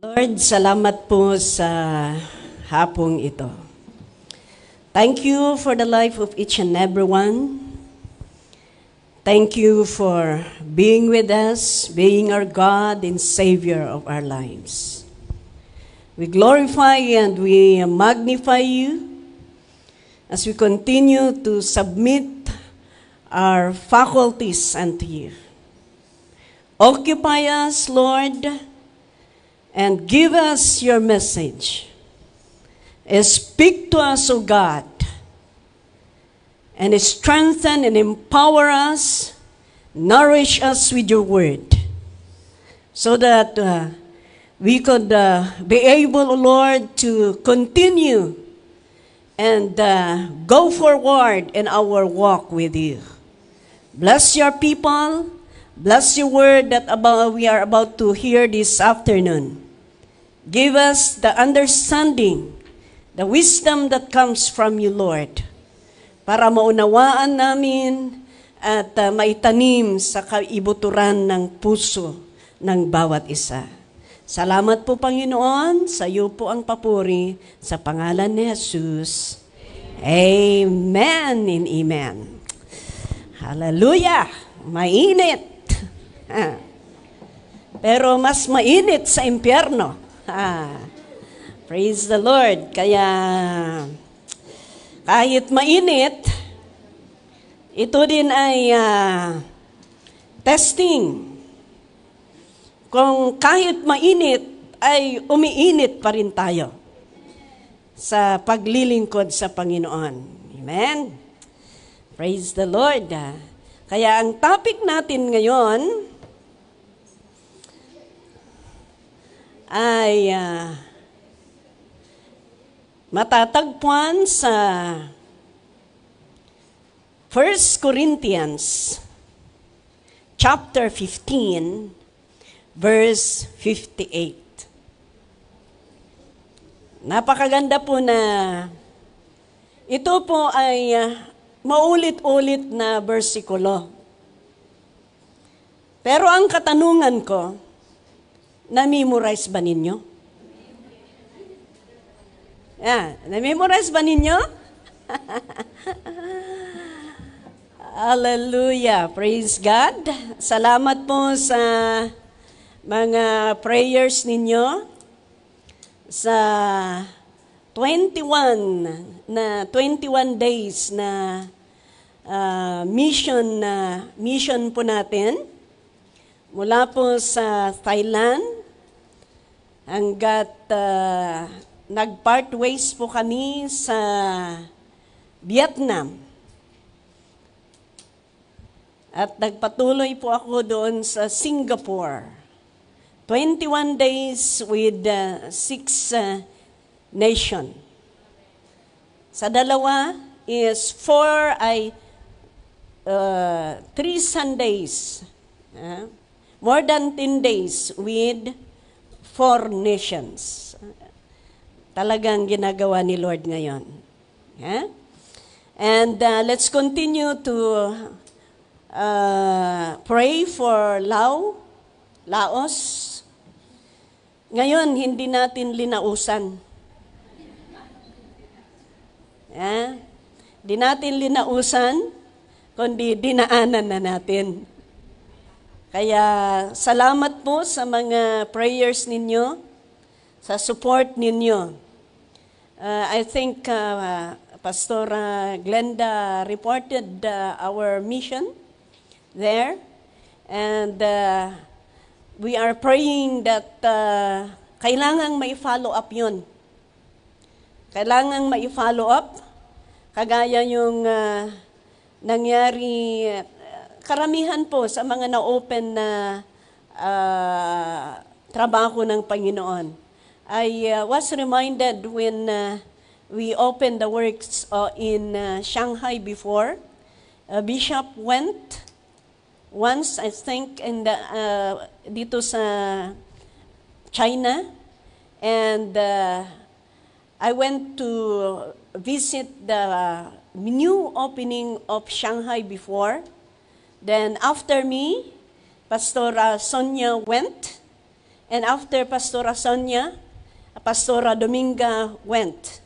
Lord, salamat po sa hapong ito. Thank you for the life of each and everyone. Thank you for being with us, being our God and Savior of our lives. We glorify and we magnify you as we continue to submit our faculties unto you. Occupy us, Lord, and give us your message. Speak to us, O God, and strengthen and empower us, nourish us with your word, so that we could be able, O Lord, to continue and go forward in our walk with you. Bless your people. Bless your word that we are about to hear this afternoon. Give us the understanding, the wisdom that comes from you, Lord, para maunawaan namin at maitanim sa kaibuturan ng puso ng bawat isa. Salamat po, Panginoon. Sa iyo po ang papuri sa pangalan ni Jesus. Amen and amen. Hallelujah! Mainit! Pero mas mainit sa impyerno. Praise the Lord. Kaya kahit mainit, ito din ay testing. Kung kahit mainit, ay umiinit pa rin tayo sa paglilingkod sa Panginoon. Amen? Praise the Lord. Kaya ang topic natin ngayon ay matatagpuan sa 1 Corinthians chapter 15 verse 58. Napakaganda po na ito po ay maulit-ulit na bersikulo. Pero ang katanungan ko, na-memorize ba ninyo? Na-memorize ba ninyo? Hallelujah. Praise God. Salamat po sa mga prayers ninyo sa 21 days na mission po natin mula po sa Thailand hanggat nag-part ways po kami sa Vietnam. At nagpatuloy po ako doon sa Singapore. 21 days with 6 nation. Sa dalawa is 4 ay 3 Sundays. More than 10 days with 4 nations. Talagang ginagawa ni Lord ngayon. And let's continue to pray for Laos. Ngayon, hindi natin linausan. Di natin linausan, kundi dinaanan na natin. Kaya salamat po sa mga prayers ninyo, sa support ninyo. I think Pastor Glenda reported our mission there. And we are praying that kailangang mai-follow up yun. Kailangang mai-follow up. Kagaya yung nangyari, karamihan po sa mga na-open na trabaho ng Panginoon. I was reminded when we opened the works in Shanghai before. Bishop went once, I think, in the, dito sa China. And I went to visit the new opening of Shanghai before. Then after me, Pastor Sonia went. And after Pastora Sonia, Pastora Dominga went.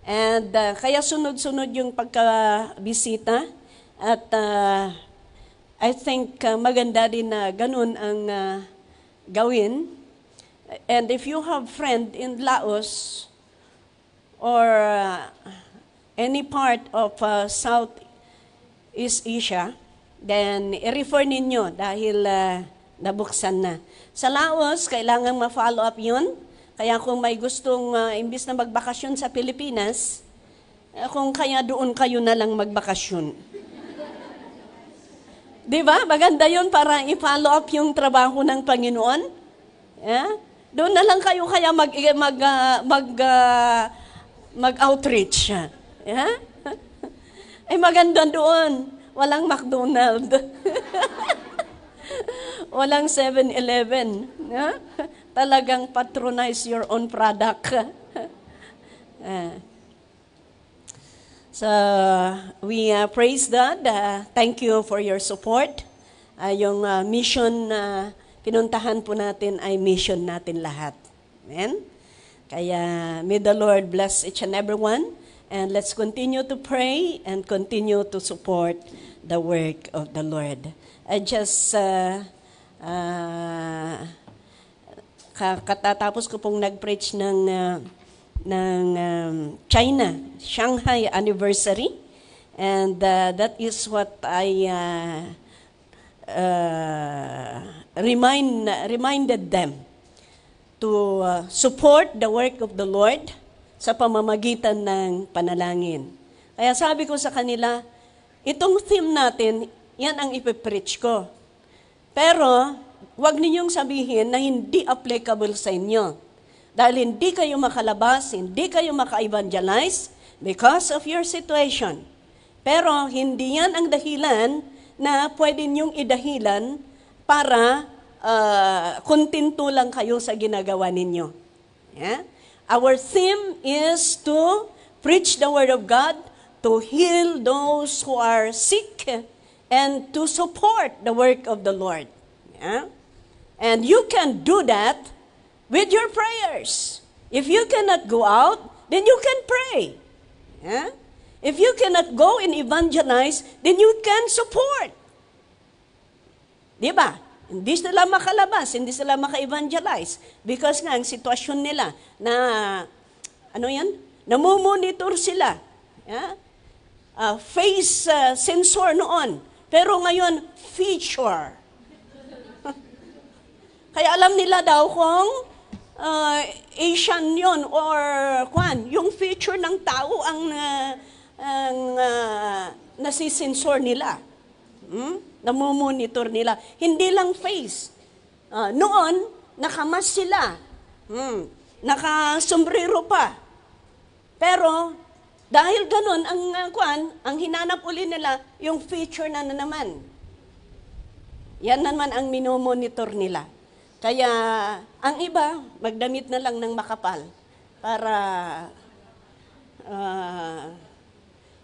And kaya sunod-sunod yung pagkabisita. At I think maganda din na ganun ang gawin. And if you have friend in Laos or any part of Southeast Asia, then i-refer ninyo dahil nabuksan na. Sa Laos, kailangan ma-follow up yun. Kaya kung may gustong imbis na magbakasyon sa Pilipinas, kung kaya doon kayo na lang magbakasyon. Di ba? Maganda yun para i-follow up yung trabaho ng Panginoon. Yeah? Doon na lang kayo kaya mag-outreach. Yeah? Ay maganda doon. Walang McDonald. Walang 7-Eleven. Yeah? Talagang patronize your own product. So, we praise God. Thank you for your support. Yung mission na pinuntahan po natin ay mission natin lahat. Amen? Kaya, may the Lord bless each and every one. And let's continue to pray and continue to support the work of the Lord. I just, katatapos ko pong nag-preach ng China, Shanghai anniversary. And that is what I reminded them to support the work of the Lord sa pamamagitan ng panalangin. Kaya sabi ko sa kanila, itong theme natin, yan ang ipipreach ko. Pero, huwag ninyong sabihin na hindi applicable sa inyo. Dahil hindi kayo makalabas, hindi kayo maka-evangelize because of your situation. Pero hindi yan ang dahilan na pwede niyong idahilan para kontento lang kayo sa ginagawa ninyo. Yeah? Our theme is to preach the Word of God, to heal those who are sick, and to support the work of the Lord. Yeah? And you can do that with your prayers. If you cannot go out, then you can pray. Yeah? If you cannot go and evangelize, then you can support. Di ba? Hindi sila makalabas, hindi sila maka-evangelize. Because nga, ang sitwasyon nila na, ano yan? Namumonitor sila. Yeah? Face sensor noon. Pero ngayon, feature. Kaya alam nila daw kung Asian yon or yung feature ng tao ang nasisensor nila. Namumonitor nila. Hindi lang face. Noon, nakamas sila. Nakasombrero pa. Pero, dahil ganun, ang hinanap uli nila, yung feature na naman. Yan naman ang minomonitor nila. Kaya, ang iba, magdamit na lang ng makapal para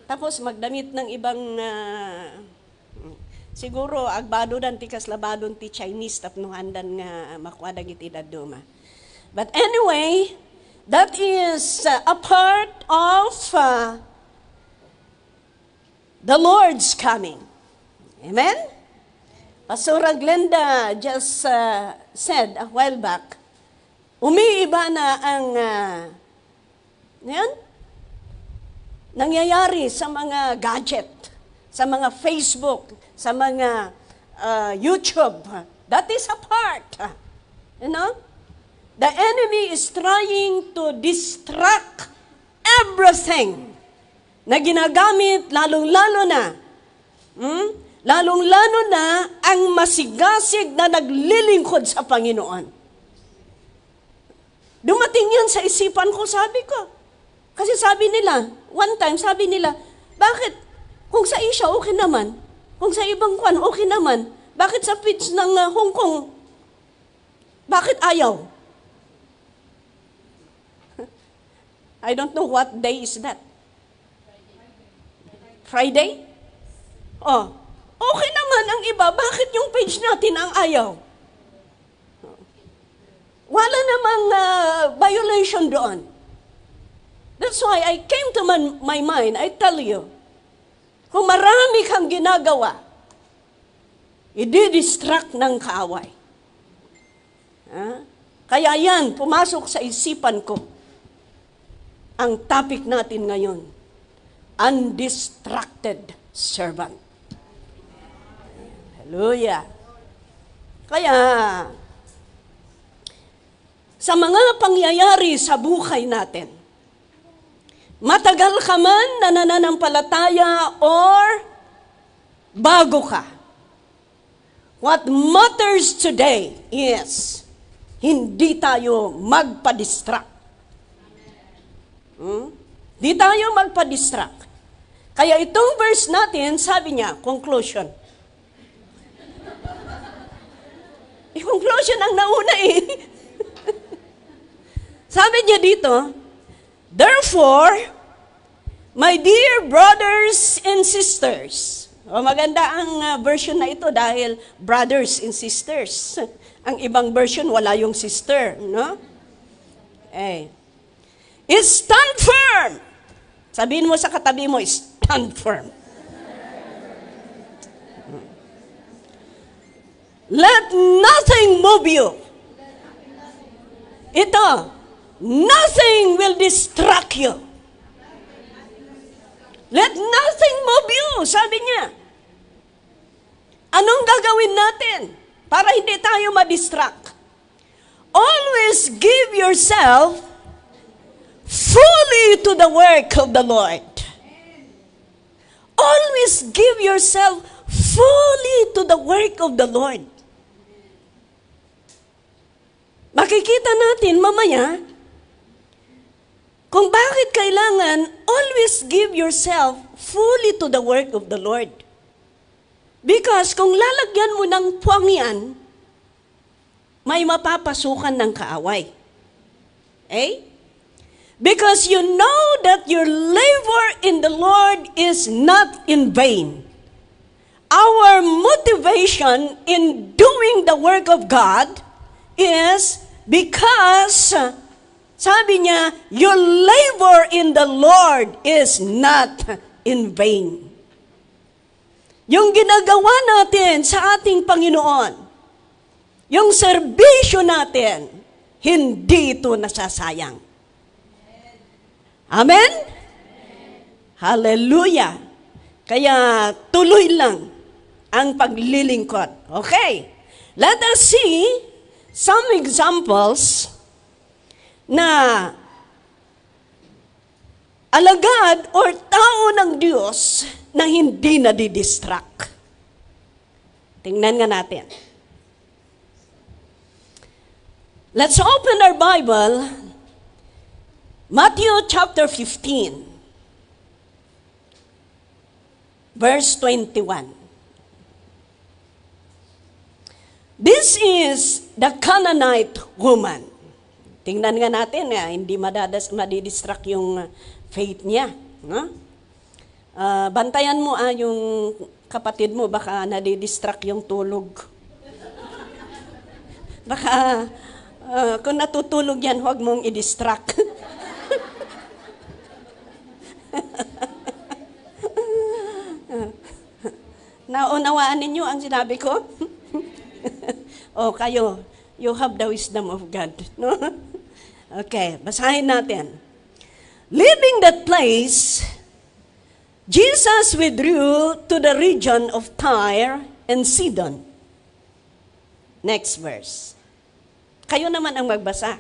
tapos magdamit ng ibang siguro agbado dan tikas labadon ti Chinese tapnuhan dan nga makuha iti daduma. But anyway, that is a part of the Lord's coming. Amen? Pastora Glenda just said a while back, umiiba na ang nangyayari sa mga gadget, sa mga Facebook, sa mga YouTube. That is a part. You know? The enemy is trying to distract everything na ginagamit lalong-lalo na lalong-lalo na ang masigasig na naglilingkod sa Panginoon. Dumating yun sa isipan ko, sabi ko. Kasi sabi nila, one time, sabi nila, bakit kung sa Asia okay naman, kung sa ibang kwan okay naman, bakit sa pitch ng Hong Kong, bakit ayaw? I don't know what day is that. Friday? Oh. Okay naman ang iba, bakit yung page natin ang ayaw? namang violation doon. That's why I came to my mind, I tell you, kung marami kang ginagawa, i-distract ng kaaway. Kaya yan, pumasok sa isipan ko, ang topic natin ngayon, undistracted servant. Hallelujah. Kaya, sa mga pangyayari sa buhay natin, matagal ka man na nananampalataya or bago ka, what matters today is, hindi tayo magpa-distract. Hindi tayo magpa-distract. Kaya itong verse natin, sabi niya, conclusion. Conclusion ang nauna eh. Sabi niya dito, therefore, my dear brothers and sisters, maganda ang version na ito dahil brothers and sisters. Ang ibang version, wala yung sister, no? Stand firm. Sabihin mo sa katabi mo, stand firm. Let nothing move you. Ito, nothing will distract you. Let nothing move you, sabi niya. Anong gagawin natin para hindi tayo ma-distract? Always give yourself fully to the work of the Lord. Always give yourself fully to the work of the Lord. Makikita natin mamaya kung bakit kailangan always give yourself fully to the work of the Lord. Because kung lalagyan mo ng puwang yan, may mapapasukan ng kaaway. Because you know that your labor in the Lord is not in vain. Our motivation in doing the work of God is because, sabi niya, your labor in the Lord is not in vain. Yung ginagawa natin sa ating Panginoon, yung serbisyo natin, hindi ito nasasayang. Amen? Hallelujah! Kaya tuloy lang ang paglilingkod. Okay, let us see some examples na alagad or tao ng Diyos na hindi nadidistract. Tingnan nga natin. Let's open our Bible, Matthew chapter 15, verse 21. This is the Canaanite woman. Tingnan nga natin, hindi madidistract yung faith niya. No? Bantayan mo yung kapatid mo, baka nadidistract yung tulog. Baka kung natutulog yan, huwag mong i-distract. Naunawaan ninyo ang sinabi ko? Kayo, you have the wisdom of God. No? Okay, basahin natin. Leaving that place, Jesus withdrew to the region of Tyre and Sidon. Next verse. Kayo naman ang magbasa.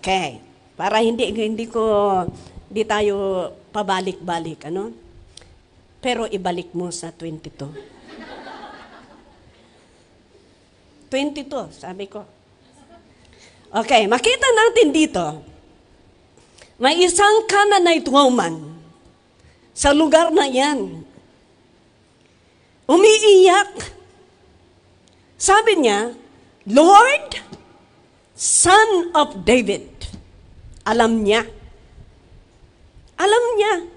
Okay. Para hindi tayo pabalik-balik, ano? Pero ibalik mo sa 22. 22, sabi ko. Okay, makita natin dito. May isang Canaanite woman sa lugar na yan. Umiiyak. Sabi niya, Lord, Son of David. Alam niya. Alam niya.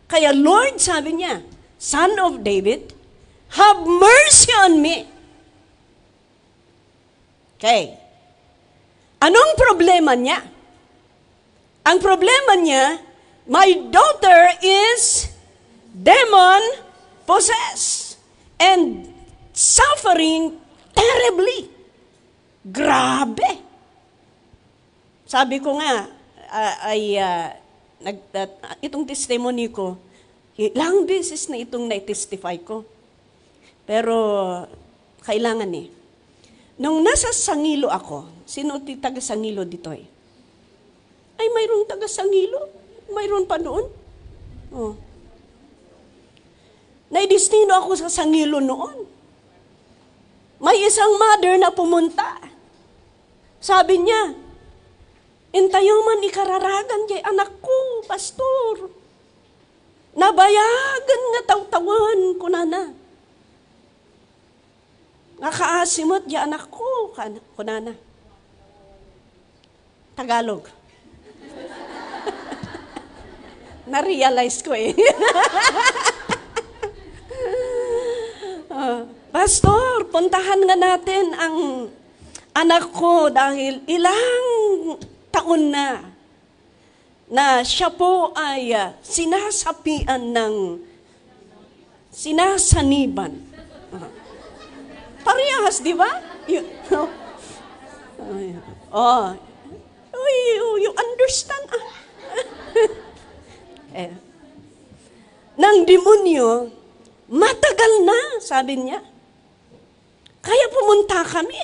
Kaya Lord, sabi niya, Son of David, have mercy on me. Okay. Anong problema niya? Ang problema niya, my daughter is demon-possessed and suffering terribly. Grabe. Sabi ko nga, itong testimony ko, ilang beses na itong na-testify ko. Pero, kailangan eh. Nung nasa Sangilo ako, sino taga Sangilo dito eh? Ay, mayroong taga Sangilo? Mayroon pa doon? Oh. Naidestino ako sa Sangilo noon. May isang mother na pumunta. Sabi niya, intayo man ikararagan kay anak ko, pastor. Nabayagan nga tawtawan ko na. Nakaasimot di anak ko, kunana. Tagalog. Na-realize ko eh. Pastor, puntahan nga natin ang anak ko dahil ilang taon na siya po ay sinasapian ng sinasaniban. Parehas, di ba? You understand? Nang demonyo, matagal na, sabi niya. Kaya pumunta kami.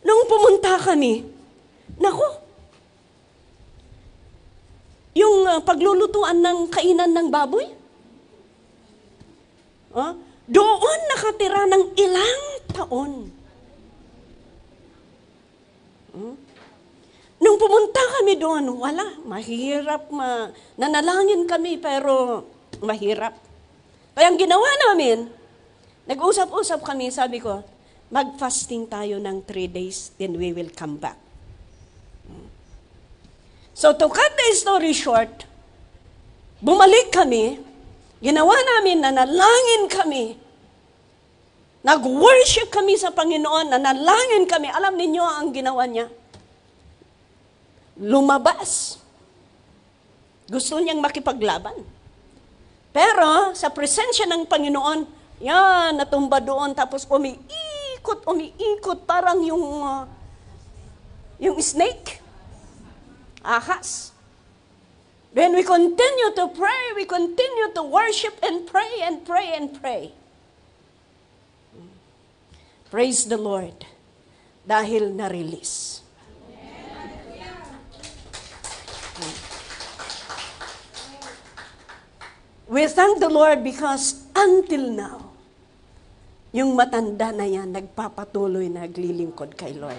Nung pumunta kami, naku, yung paglulutuan ng kainan ng baboy, doon nakatira ng ilang taon. Nung pumunta kami doon, wala, mahirap, nanalangin kami pero mahirap. Kaya ang ginawa namin, nag-usap-usap kami, sabi ko, mag-fasting tayo ng 3 days, then we will come back. So to cut the story short, bumalik kami, ginawa namin, nanalangin kami, nag-worship kami sa Panginoon, nanalangin kami. Alam ninyo ang ginawa niya? Lumabas. Gusto niyang makipaglaban. Pero sa presensya ng Panginoon, yan, natumba doon, tapos umiikot, parang yung snake. Ahas. Then we continue to pray, we continue to worship and pray and pray and pray. Praise the Lord. Dahil na-release. We thank the Lord because until now, yung matanda na yan, nagpapatuloy na naglilingkod kay Lord.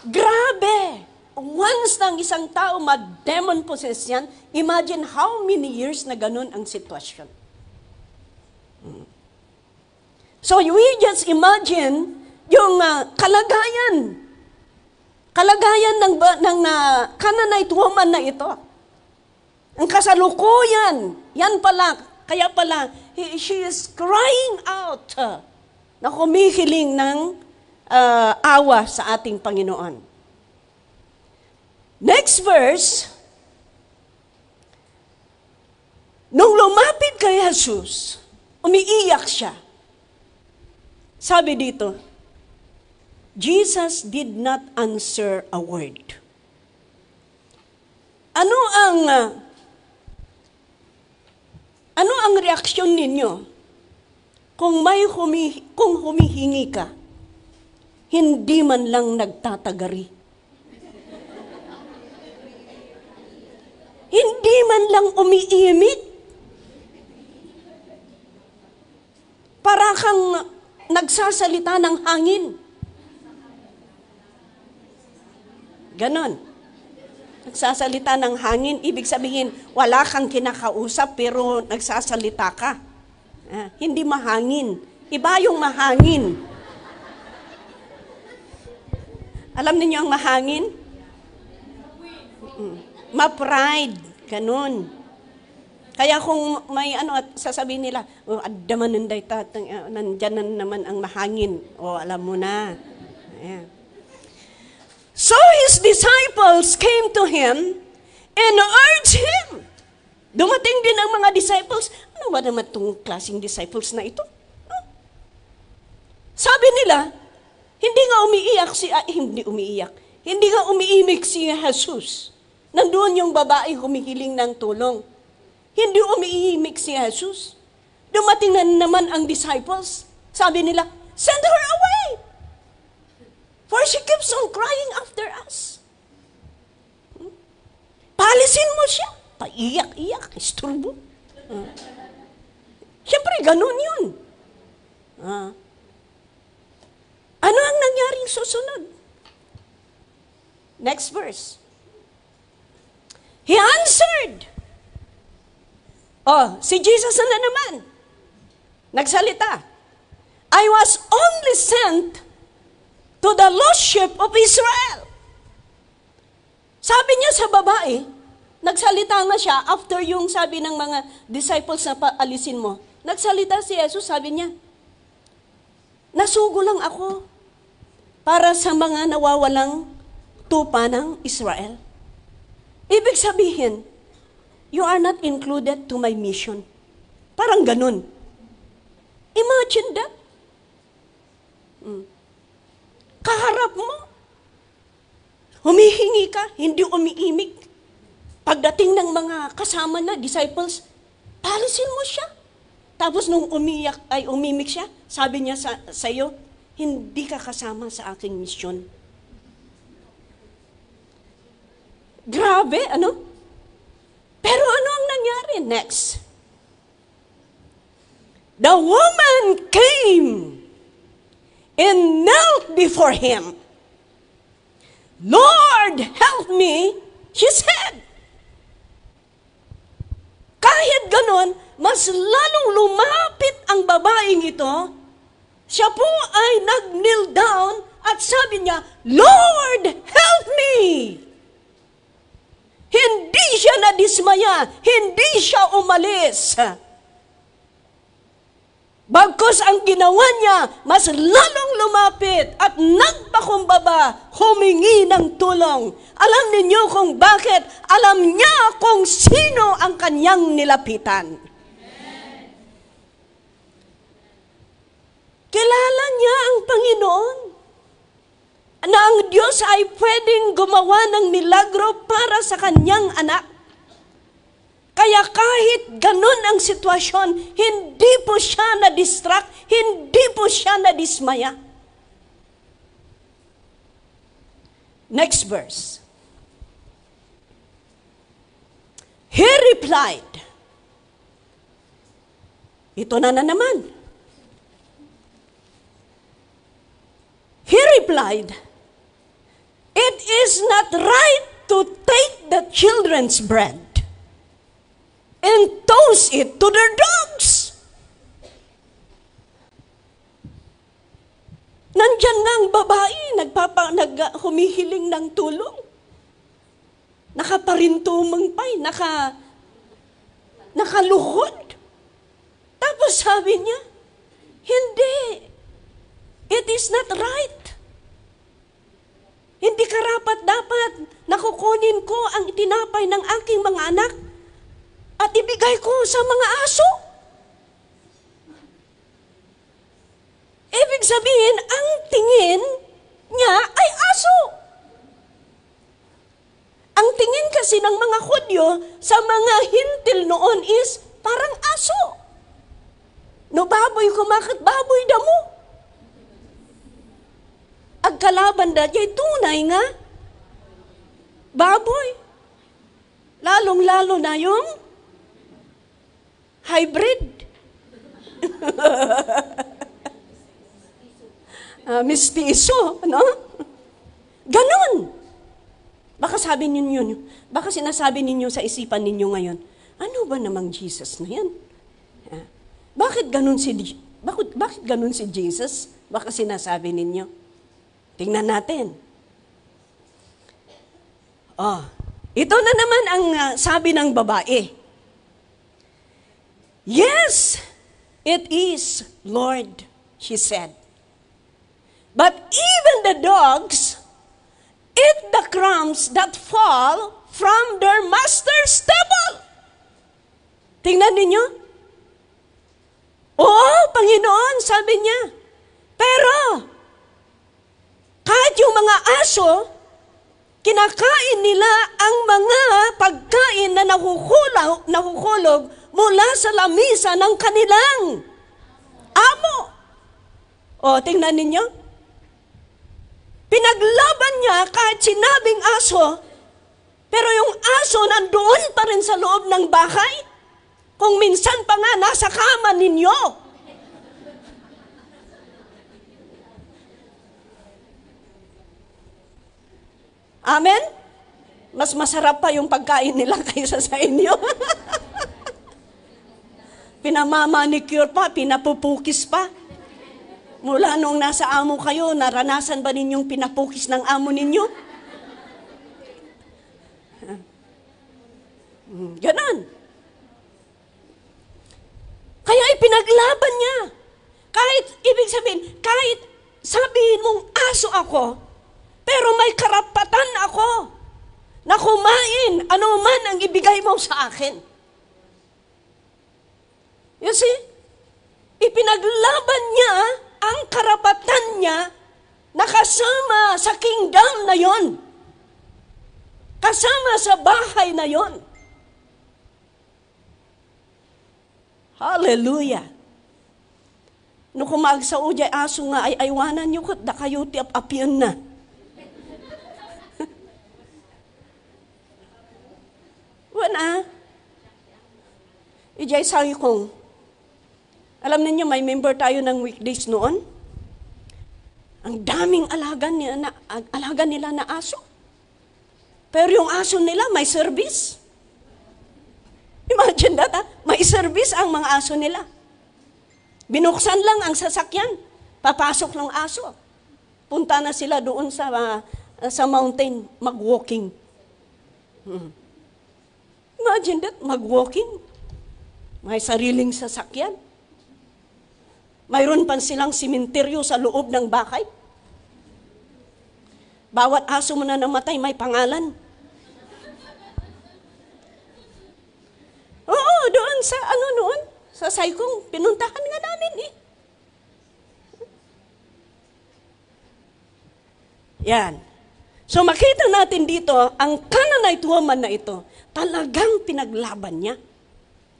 Grabe! Once na isang tao ma-demon possess yan, imagine how many years na ganun ang sitwasyon. So we just imagine yung kalagayan ng Canaanite woman na ito. Ang kasalukuyan, yan pala, kaya pala, she is crying out na humihiling ng awa sa ating Panginoon. Next verse, nung lumapit kay Jesus, umiiyak siya. Sabi dito, Jesus did not answer a word. Ano ang reaksyon ninyo kung humihingi ka, hindi man lang nagtatagari? Hindi man lang umiimik? Para kang nagsasalita ng hangin. Ganon. Nagsasalita ng hangin, ibig sabihin, wala kang kinakausap pero nagsasalita ka. Hindi mahangin. Iba yung mahangin. Alam niyo ang mahangin? Ma-pride. Ganon. Kaya kung may sasabihin nila, adaman nanday tatang, nandyan na naman ang mahangin. Alam mo na. Ayan. So his disciples came to him and urged him. Dumating din ang mga disciples. Ano ba naman itong klaseng disciples na ito? Sabi nila, hindi nga umiimik si Jesus. Nandoon yung babae humihiling ng tulong. Hindi umiimik si Jesus. Dumating na naman ang disciples. Sabi nila, send her away! For she keeps on crying after us. Palisin mo siya. Paiyak-iyak, isturbo. Siyempre, ganun yun. Ano ang nangyaring susunod? Next verse. He answered. Si Jesus na naman. Nagsalita. I was only sent to the lost sheep of Israel. Sabi niya sa babae, nagsalita nga siya after yung sabi ng mga disciples na paalisin mo. Nagsalita si Jesus, sabi niya, nasugo lang ako para sa mga nawawalang tupa ng Israel. Ibig sabihin, you are not included to my mission. Parang ganun. Imagine that. Kaharap mo. Humihingi ka, hindi umiimik. Pagdating ng mga kasama na, disciples, palisin mo siya. Tapos nung umimik siya, sabi niya sa iyo, hindi ka kasama sa aking misyon. Grabe, ano? Pero ano ang nangyari? Next. The woman came and knelt before him. Lord, help me, she said. Kahit ganon, mas lalong lumapit ang babaeng ito. Siya po ay nag-kneel down at sabi niya, Lord, help me. Hindi siya nadismaya, hindi siya umalis. Bagkus ang ginawa niya, mas lalong lumapit at nagpakumbaba, humingi ng tulong. Alam ninyo kung bakit? Alam niya kung sino ang kanyang nilapitan. Amen. Kilala niya ang Panginoon na ang Diyos ay pwedeng gumawa ng milagro para sa kanyang anak. Kaya kahit ganun ang sitwasyon, hindi po siya na-distract, hindi po siya na-dismaya. Next verse. He replied. Ito na naman. He replied, it is not right to take the children's bread and toss it to their dogs. Nandyan nga ang babae, humihiling ng tulong. Nakaparintumangpay, nakaluhod. Tapos sabi niya, hindi. It is not right. Hindi karapat-dapat na kukunin ko ang tinapay ng aking mga anak at ibigay ko sa mga aso. Ibig sabihin, ang tingin niya ay aso. Ang tingin kasi ng mga Hudyo sa mga hintil noon is parang aso. No baboy kumakat, baboy damo. Ang kalaban na diya, tunay nga, baboy. Lalong-lalo na yung hybrid. Mistiso, no? Ganon. baka sinasabi ninyo sa isipan ninyo ngayon, ano ba namang Jesus na yan? Bakit ganun si Jesus? Baka sinasabi ninyo. Tingnan natin. Ito na naman ang sabi ng babae. Yes, it is, Lord, she said. But even the dogs eat the crumbs that fall from their master's table. Tingnan ninyo. Oo, Panginoon, sabi niya. Pero, kahit yung mga aso, kinakain nila ang mga pagkain na nahuhulog mula sa lamisa ng kanilang amo. O, tingnan ninyo. Pinaglaban niya kahit sinabing aso, pero yung aso nandoon pa rin sa loob ng bahay. Kung minsan pa nga nasa kama ninyo. Amen? Mas masarap pa yung pagkain nila kaysa sa inyo. Pinamamanicure pa, pinapupukis pa. Mula nung nasa amo kayo, naranasan ba ninyong pinapukis ng amo ninyo? Ganon. Kaya ipinaglaban niya. Kahit, ibig sabihin, kahit sabihin mong aso ako, pero may karapatan ako na kumain anuman ang ibigay mo sa akin. You see? Ipinaglaban niya ang karapatan niya na kasama sa kingdom na yon. Kasama sa bahay na yon. Hallelujah. No kumagsa ujay aso nga ay aywanan niyo kat da kayo ti apian na. Wana. Ijay sabi kong, alam niyo may member tayo ng weekdays noon. Ang daming alaga nila na aso. Pero yung aso nila may service. Imagine that, may service ang mga aso nila. Binuksan lang ang sasakyan, papasok ng aso. Punta na sila doon sa mountain, mag-walking. Imagine that, mag-walking. May sariling sasakyan. Mayroon pa silang simenteryo sa loob ng bahay. Bawat aso mo na namatay, may pangalan. Oo, doon sa noon, sa Saikong, pinuntahan nga namin eh. Yan. So makita natin dito, ang Canaanite woman na ito, talagang pinaglaban niya.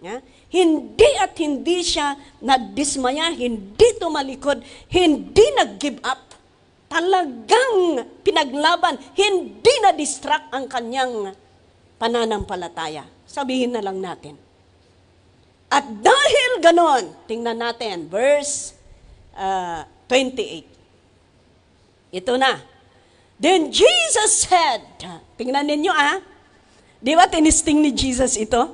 Yeah? Hindi siya nadismaya, hindi tumalikod, hindi nag-give up. Talagang pinaglaban, hindi na-distract ang kanyang pananampalataya. Sabihin na lang natin. At dahil ganon, tingnan natin, verse 28. Ito na. Then Jesus said, tingnan ninyo di ba tinisting ni Jesus ito?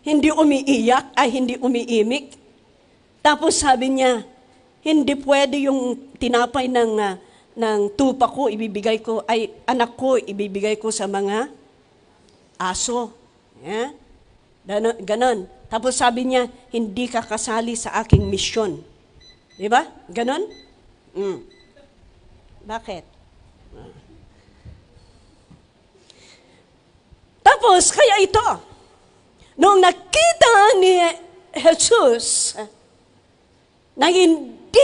Hindi umiiyak, hindi umiimik. Tapos sabi niya, hindi pwede yung tinapay ng tupa ko, anak ko, ibibigay ko sa mga aso. Yeah? Ganon. Tapos sabi niya, hindi ka kasali sa aking misyon. Di ba? Ganon? Bakit? Tapos, kaya ito, noong nakita ni Jesus na hindi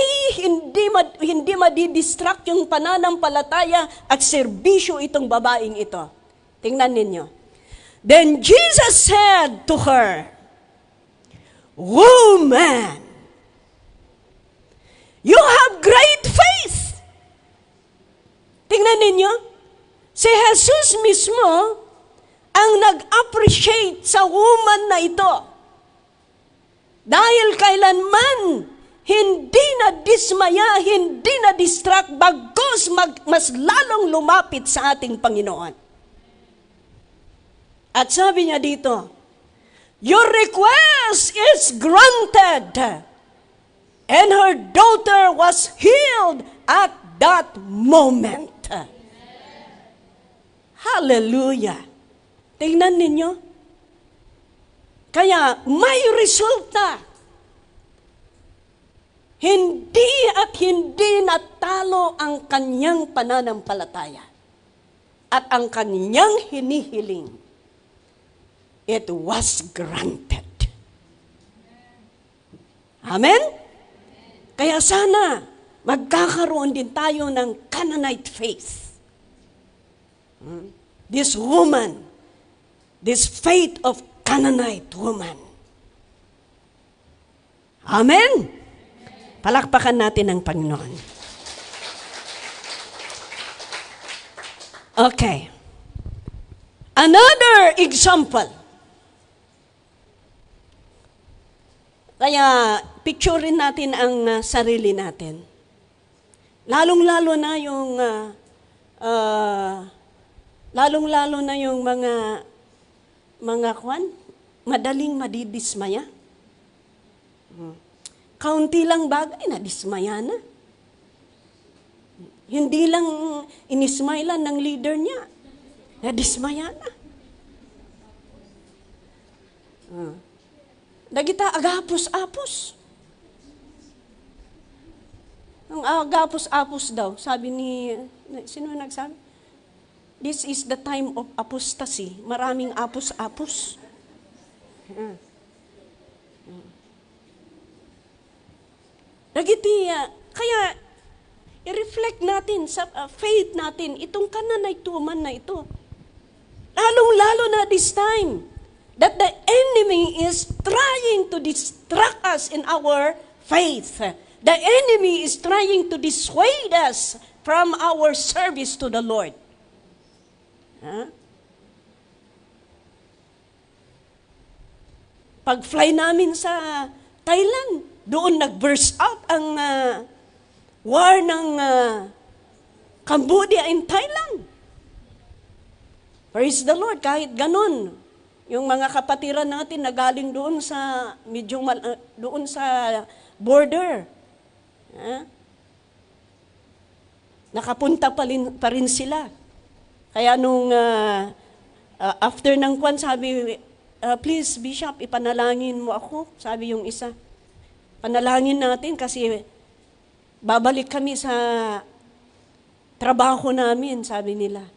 madidistract yung pananampalataya at serbisyo itong babaeng ito. Tingnan ninyo. Then Jesus said to her, "Woman, you have great faith." Tingnan ninyo, si Jesus mismo ang nag-appreciate sa woman na ito. Dahil kailanman hindi na dismaya, hindi na distract, bagkus mas lalong lumapit sa ating Panginoon. At sabi niya dito, your request is granted. And her daughter was healed at that moment. Hallelujah. Tingnan ninyo. Kaya may resulta. Hindi at hindi natalo ang kanyang pananampalataya. At ang kanyang hinihiling, it was granted. Amen? Kaya sana, magkakaroon din tayo ng Canaanite faith. This woman, this faith of Canaanite woman. Amen? Palakpakan natin ang Panginoon. Okay. Another example. Kaya, picturein natin ang sarili natin. Lalong-lalo na yung mga madaling madidismaya. Kaunti lang bagay na dismaya na. Hindi lang inismailan ng leader niya. Nadismaya na. Dagita agapos-apos. Ang agapos-apos daw, sabi ni, sino nagsabi? This is the time of apostasy. Maraming apos-apos. Dagiti, kaya i-reflect natin sa faith natin, itong Canaanite woman na ito. Lalong-lalo na this time, that the enemy is trying to distract us in our faith. The enemy is trying to dissuade us from our service to the Lord. Pag-fly namin sa Thailand, doon nag-burst out ang war ng Cambodia in Thailand. Praise the Lord, kahit ganun. Yung mga kapatiran natin na galing doon sa doon sa border. Nakapunta pa rin sila. Kaya nung after ng kwan, sabi, please Bishop, ipanalangin mo ako. Sabi yung isa. Panalangin natin kasi babalik kami sa trabaho namin, sabi nila.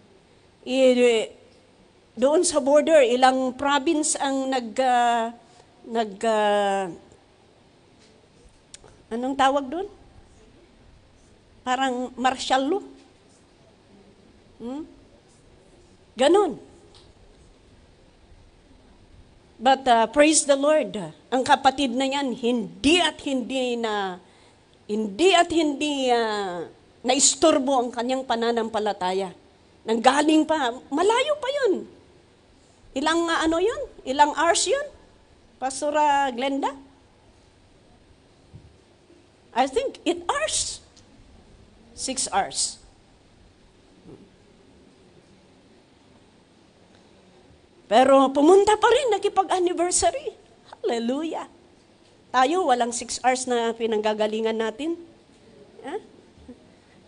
Doon sa border, ilang province ang anong tawag doon? Parang martial law. Ganon. But praise the Lord, ang kapatid na yan, hindi na istorbo ang kanyang pananampalataya. Nanggaling pa, malayo pa yun. Ilang yun? Ilang hours yun? Pastora Glenda? I think 8 hours. 6 hours. Pero pumunta pa rin, nakipag-anniversary. Hallelujah. Tayo, walang 6 hours na pinanggagalingan natin.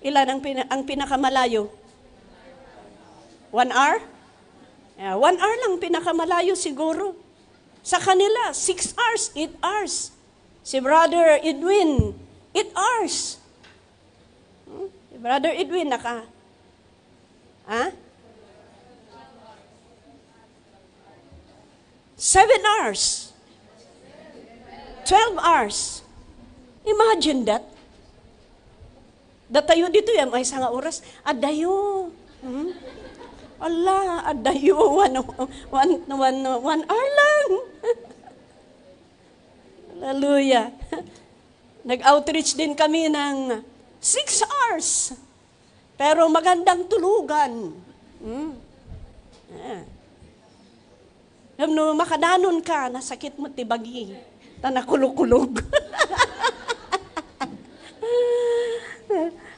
Ilan ang pinakamalayo? 1 hour? 1 hour lang pinakamalayo siguro. Sa kanila, 6 hours, 8 hours. Si Brother Edwin, 8 hours. Si Brother Edwin, 7 hours. 12 hours. Imagine that. Datayo dito yan, may isang oras. Adayo. Allah, adayo. 1 hour lang. Hallelujah. Nag-outreach din kami ng 6 hours. Pero magandang tulugan. No, makadanon ka, nasakit mo tibagi. Tanakulog-kulog.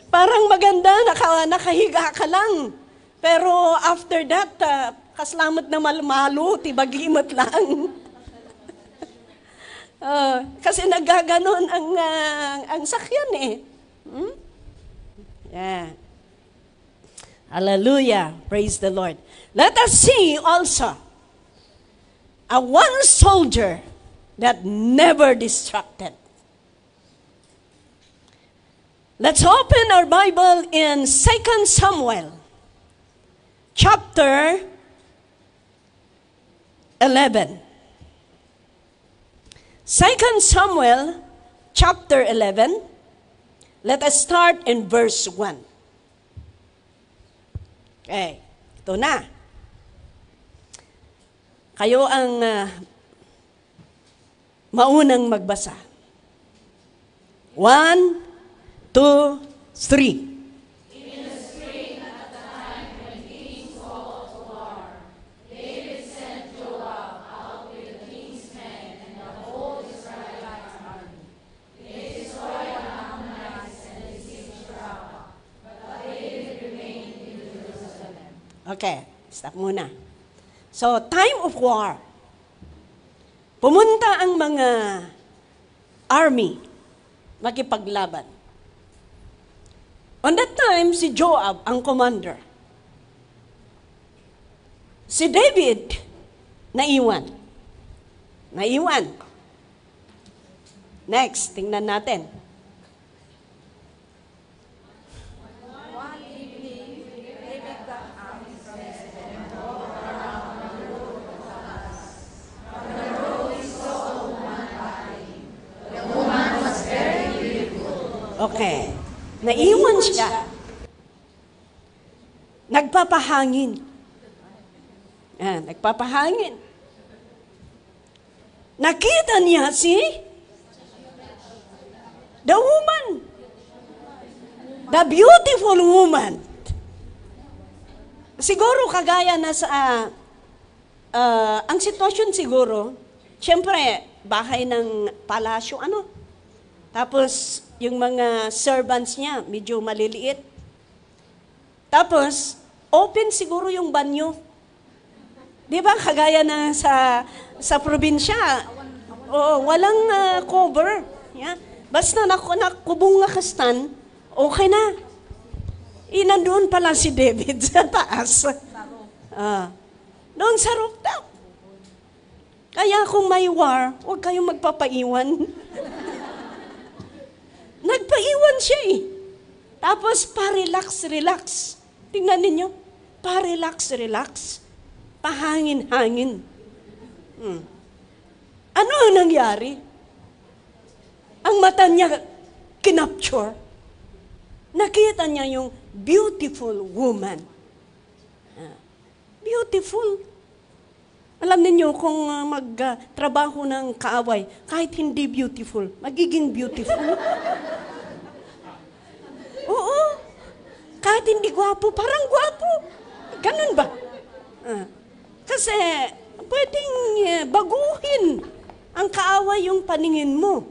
Parang maganda, nakahiga ka lang. Pero after that, kaslamat na malmalo, tibagimat lang. Kasi nagaganon ang sakyan eh. Yeah. Hallelujah. Praise the Lord. Let us see also a one soldier that never distracted. Let's open our Bible in 2 Samuel chapter 11. 2 Samuel chapter 11. Let us start in verse 1. Okay, ito na. Kayo ang maunang magbasa. 1, 2, 3. Okay, stop muna. So, time of war. Pumunta ang mga army makipaglaban. On that time, si Joab ang commander. Si David, naiwan. Next, tingnan natin. Okay. Naiwan siya. Nagpapahangin. Nagpapahangin. Nakita niya si the woman. The beautiful woman. Siguro kagaya na sa ang sitwasyon siguro, siyempre, bahay ng palasyo, Tapos, yung mga servants niya, medyo maliliit. Tapos, open siguro yung banyo. Di ba? Kagaya na sa probinsya. Walang cover. Yeah? Basta nakubong nga kastan, okay na. Nandun pala si David sa taas. Doon sa rooftop. Kaya kung may war, huwag kayong magpapaiwan. Nagpaiwan siya eh. Tapos pa-relax. Tingnan ninyo. Pa-relax. Pahangin-hangin. Ano ang nangyari? Ang mata niya kinapture. Nakita niya yung beautiful woman. Beautiful. Alam niyo kung magtrabaho ng kaaway, kahit hindi beautiful, magiging beautiful. Oo. Kahit hindi gwapo, parang gwapo. Ganun ba? Kasi pwedeng baguhin ang kaaway yung paningin mo.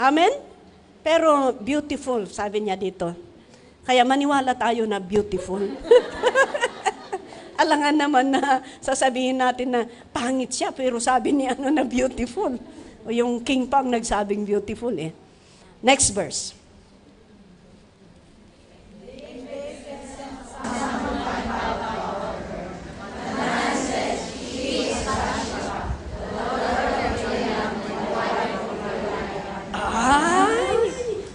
Amen? Pero beautiful, sabi niya dito. Kaya maniwala tayo na beautiful. Alangan naman na sasabihin natin na pangit siya, pero sabi niya na beautiful. O yung King Pang nagsabing beautiful eh. Next verse.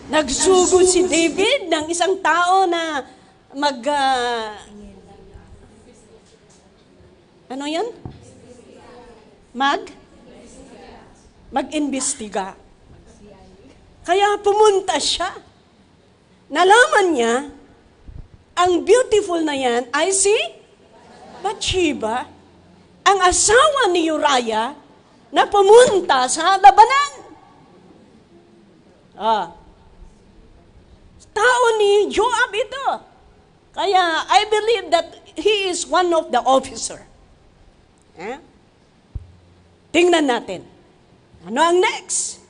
Nagsugo si David ng isang tao na ano yan? Mag-imbestiga. Kaya pumunta siya. Nalaman niya, ang beautiful na yan ay si Bathsheba, ang asawa ni Uriah na pumunta sa labanan. Tao ni Joab ito. Kaya I believe that he is one of the officer. Tingnan natin. Ano ang next?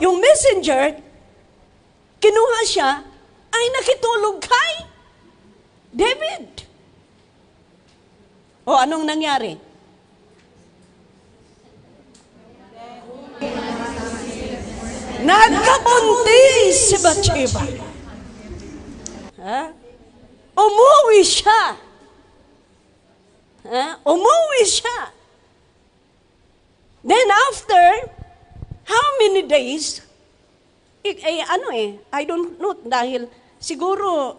yung messenger, kinuha siya, ay nakitulog kay David. O anong nangyari? Nagkabuntis si Bathsheba. Umuwi siya. Umuwi siya. Then after, how many days? I don't know, dahil siguro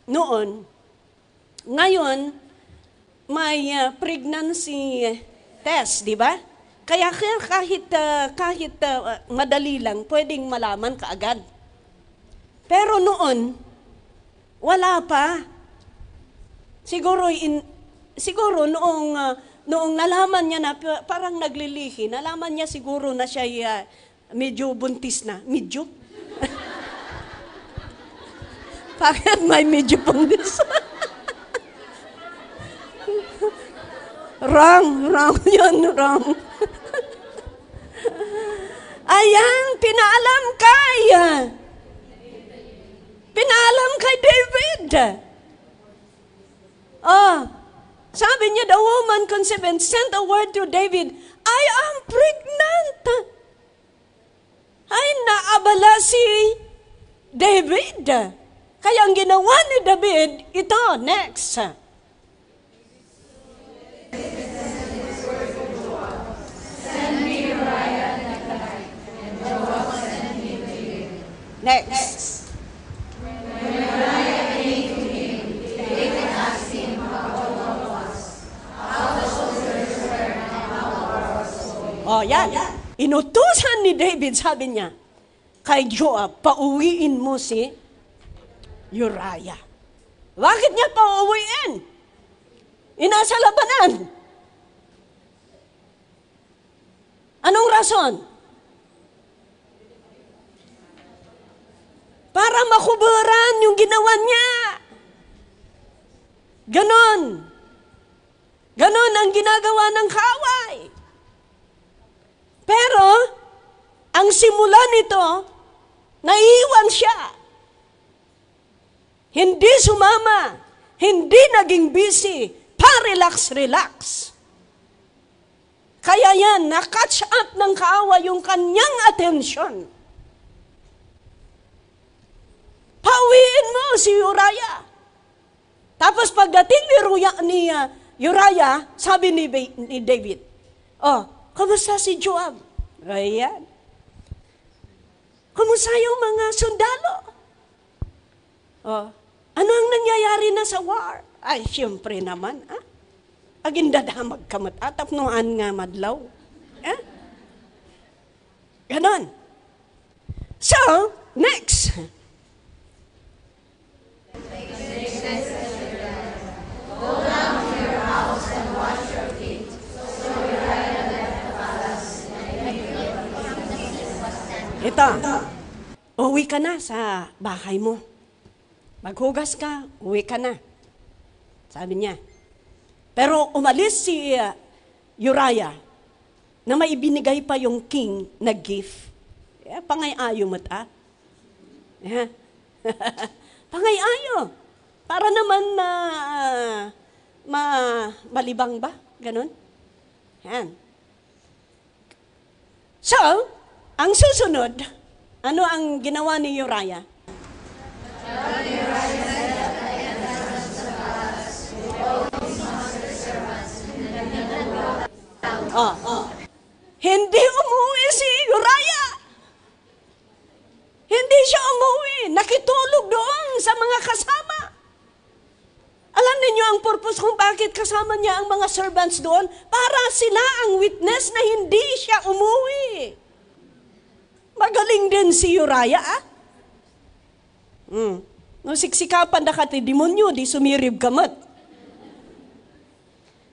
noon, ngayon, may pregnancy test, di ba? Kaya kahit madali lang, pwedeng malaman kaagad. Pero noon, wala pa. Siguro noong nalaman niya na parang naglilihi, nalaman niya siguro na siya medyo buntis na. Medyo? Bakit may medyo buntis? Wrong yun. Ayan, pinaalam kay David. Sabi niya, the woman conceived sent a word to David, I am pregnant. Ay, naabala si David. Kaya ang ginawa ni David, ito, next. Next. Yan. Inutusan ni David, sabi niya, kay Joab, pauwiin mo si Uriah. Bakit niya pauwiin? Inasa labanan. Anong rason? Para makuburan yung ginawa niya. Ganon ang ginagawa ng kaway. Pero, ang simula nito, naiwan siya. Hindi sumama. Hindi naging busy. Pa-relax. Kaya yan, na-catch up ng kaaway yung kanyang atensyon. Pauwiin mo si Uriah. Tapos pagdating ni Uriah, sabi ni David, kamusta si Joab? Ayan. Kamusta yung mga sundalo? Ano ang nangyayari na sa war? Ay, siyempre naman, agindadamag kamat atapnuan nga madlaw. Ganon. So, next. Ito, uwi ka na sa bahay mo. Maghugas ka, uwi ka na. Sabi niya. Pero umalis si Uriah na may ibinigay pa yung king na gift. Pangay-ayo mo ta. Pangay-ayo. Para naman malibang ba? Ganon? Yan. So, ang susunod, ano ang ginawa ni Uriah? Hindi umuwi si Uriah. Hindi siya umuwi. Nakitulog doon sa mga kasama. Alam ninyo ang purpose kung bakit kasama niya ang mga servants doon? Para sila ang witness na hindi siya umuwi. Magaling din si Uriah, No siksikapan na kati demonyo, di sumirib kamat.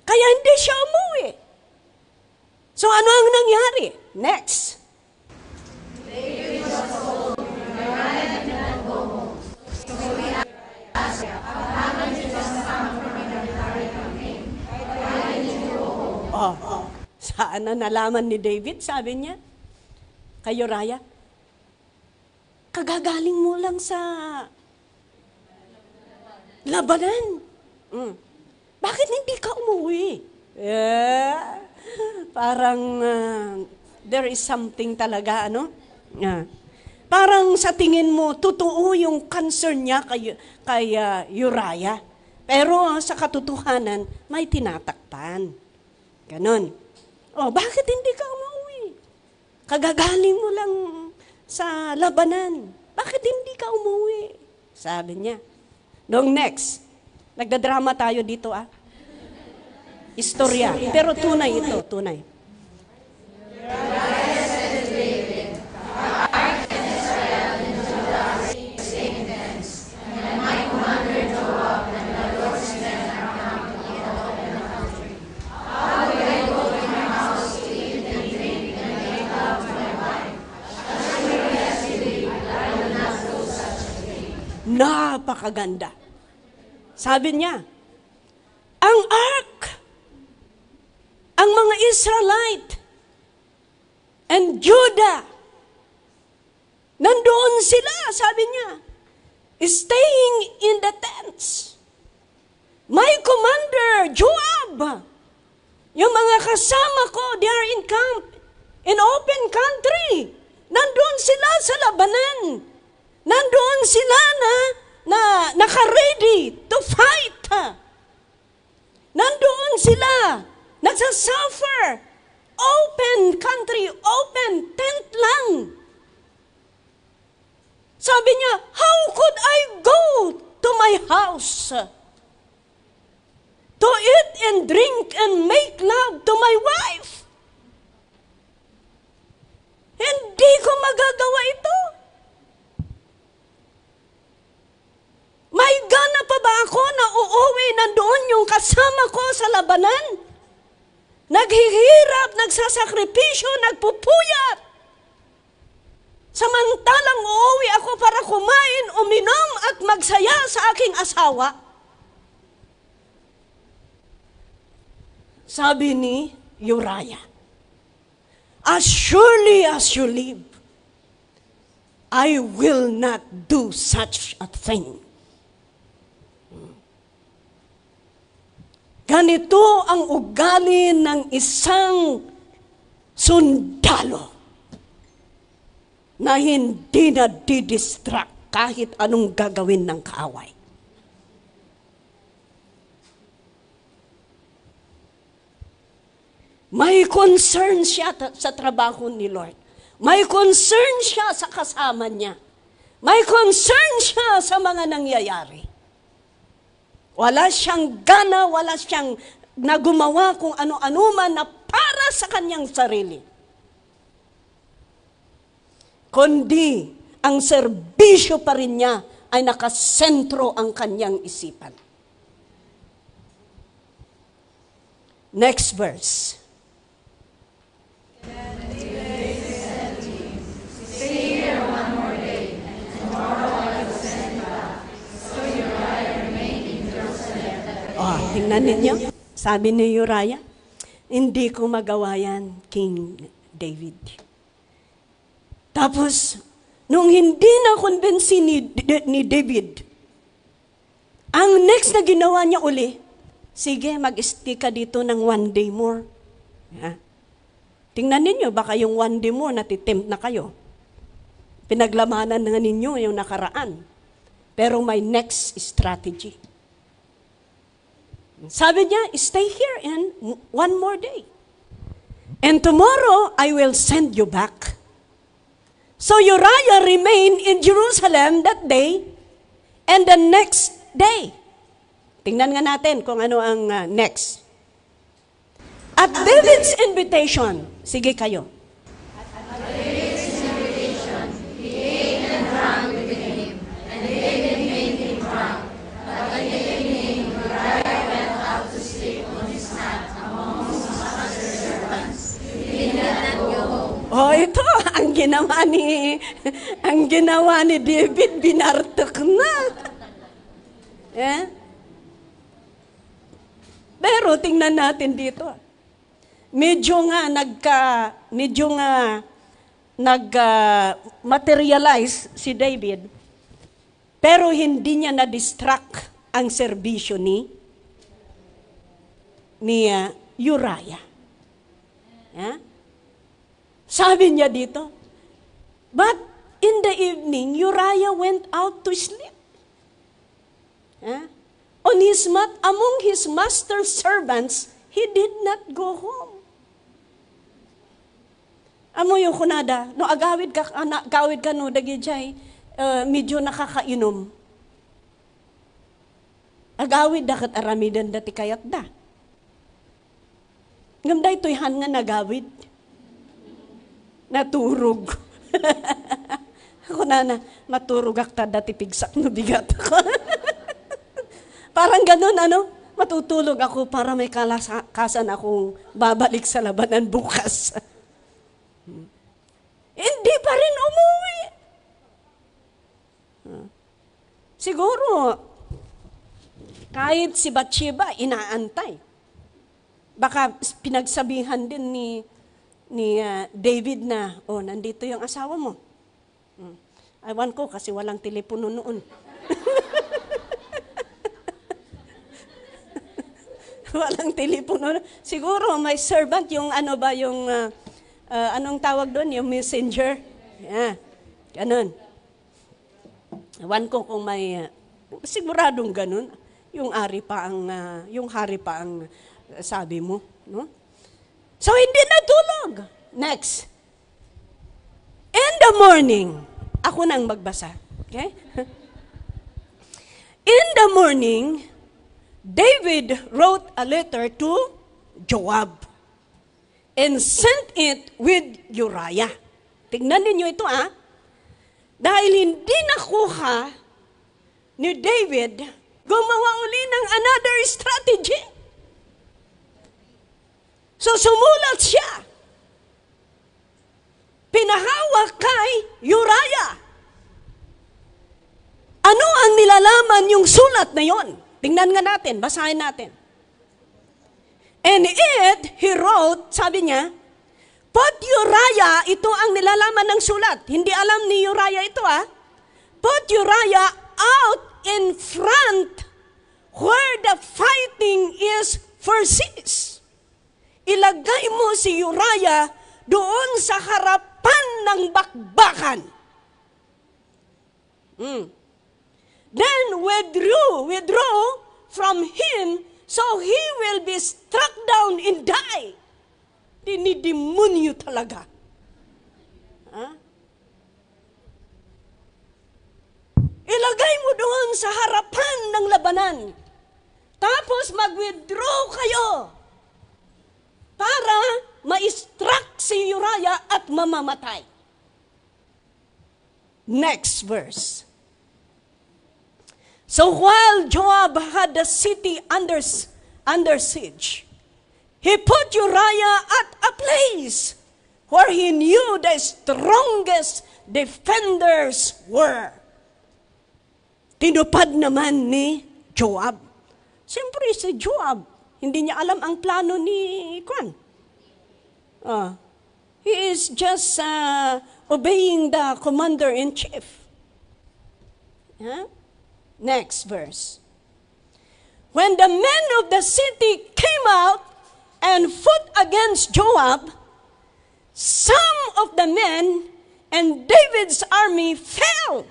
Kaya hindi siya umuwi. So ano ang nangyari? Next. Saan na nalaman ni David, sabi niya? Kay Uriah, Kagagaling mo lang sa labanan. Bakit hindi ka umuwi? Parang there is something talaga, ano? Parang sa tingin mo, totoo yung concern niya kay Uriah. Pero sa katotohanan, may tinatakpan. Ganon. Bakit hindi ka umuwi? Kagagaling mo lang sa labanan. Bakit hindi ka umuwi? Sabi niya. Noong next, nagdadrama tayo dito Istorya. Pero tunay ito, tunay. Napakaganda. Sabi niya, ang ark, ang mga Israelite and Judah, nandoon sila, sabi niya, staying in the tents. My commander, Joab, yung mga kasama ko, they are in camp, in open country. Nandoon sila sa labanan. Nandoon sila na naka-ready to fight. Nandoon sila, nagsasuffer. Open country, open tent lang. Sabi niya, how could I go to my house to eat and drink and make love to my wife? Hindi ko magagawa ito. May gana pa ba ako na uuwi nandoon yung kasama ko sa labanan? Naghihirap, nagsasakripisyo, nagpupuyat. Samantalang uuwi ako para kumain, uminom at magsaya sa aking asawa. Sabi ni Uriah, as surely as you live, I will not do such a thing. Ganito ang ugali ng isang sundalo na hindi na didistract kahit anong gagawin ng kaaway. May concern siya sa trabaho ni Lord. May concern siya sa kasama niya. May concern siya sa mga nangyayari. Wala siyang gana, wala siyang nagumawa kung ano-ano man na para sa kanyang sarili. Kundi, ang serbisyo pa rin niya ay nakasentro ang kanyang isipan. Next verse. Tingnan ninyo, sabi ni Uriah, hindi ko magawa yan, King David. Tapos, nung hindi na konbensi ni David, ang next na ginawa niya uli, sige, mag-stick ka dito ng 1 day more. Tingnan ninyo, baka yung 1 day more, natitempt na kayo. Pinaglamanan na ninyo yung nakaraan. Pero may next strategy. Sabi niya, stay here and 1 more day. And tomorrow, I will send you back. So Uriah remained in Jerusalem that day and the next day. Tingnan nga natin kung ano ang next. At David's invitation, sige kayo. At David's invitation, he ate and drank with him, and David made him drunk. But in the evening, Uriah went out to sleep on his mat among his master's servants. He did not go home. Ito ang ginawa ni David, binartok na. Pero tingnan natin dito. Medyo nga nag-materialize si David, pero hindi niya na-distract ang serbisyo ni Uriah. Yeah? Sabi niya dito, but in the evening, Uriah went out to sleep. Yeah? Among his master's servants, he did not go home. Amo yung kunada, no agawid ka no dagi jay, medyo nakakainom. Agawid dakat aramidan dati kayat da. Ngamday tuyhan nga nagawid. Naturog. Ako na maturog akta dati pigsak no bigat ako. Parang ganun, matutulog ako para may kalakasan akong babalik sa labanan bukas. Hindi pa rin umuwi. Siguro, kahit si Bathsheba, inaantay. Baka pinagsabihan din ni David na, nandito yung asawa mo. Ewan ko kasi walang telepono noon. Walang telepono. Siguro may servant yung anong tawag doon? Yung messenger. Yeah. Ganun. Ewan ko kung may, siguradong ganun. Yung hari pa ang sabi mo. No? So, hindi natulog. Next. In the morning, ako nang magbasa. Okay? In the morning, David wrote a letter to Joab and sent it with Uriah. Tignan ninyo ito Dahil hindi nakuha ni David, gumawa uli ng another strategy. So sumulat siya. Pinahawak kay Uriah. Ano ang nilalaman yung sulat na yon? Tingnan nga natin, basahin natin. And he wrote, sabi niya, put Uriah, ito ang nilalaman ng sulat. Hindi alam ni Uriah ito Put Uriah out in front where the fighting is foresees. Ilagay mo si Uriah doon sa harapan ng bakbakan. Then withdraw from him so he will be struck down and die. Dinidemonyo talaga. Ilagay mo doon sa harapan ng labanan. Tapos mag-withdraw kayo para ma-struck si Uriah at mamamatay. Next verse. So while Joab had the city under siege, he put Uriah at a place where he knew the strongest defenders were. Tinupad naman ni Joab. Siyempre si Joab, hindi niya alam ang plano ni Kwan. He is just obeying the commander-in-chief. Next verse. When the men of the city came out and fought against Joab, some of the men and David's army fell.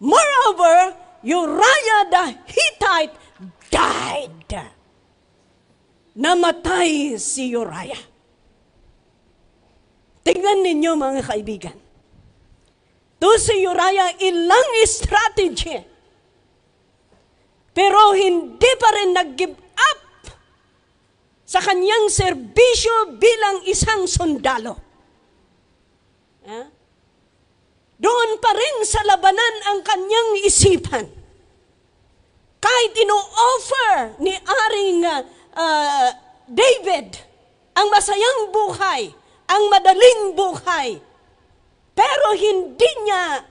Moreover, Uriah the Hittite died. Namatay si Uriah. Tingnan ninyo mga kaibigan. To si Uriah ilang strategy. Pero hindi pa rin nag-give up sa kanyang serbisyo bilang isang sundalo. Doon pa rin sa labanan ang kanyang isipan. Kahit ino-offer ni Aring David ang masayang buhay, ang madaling buhay, pero hindi niya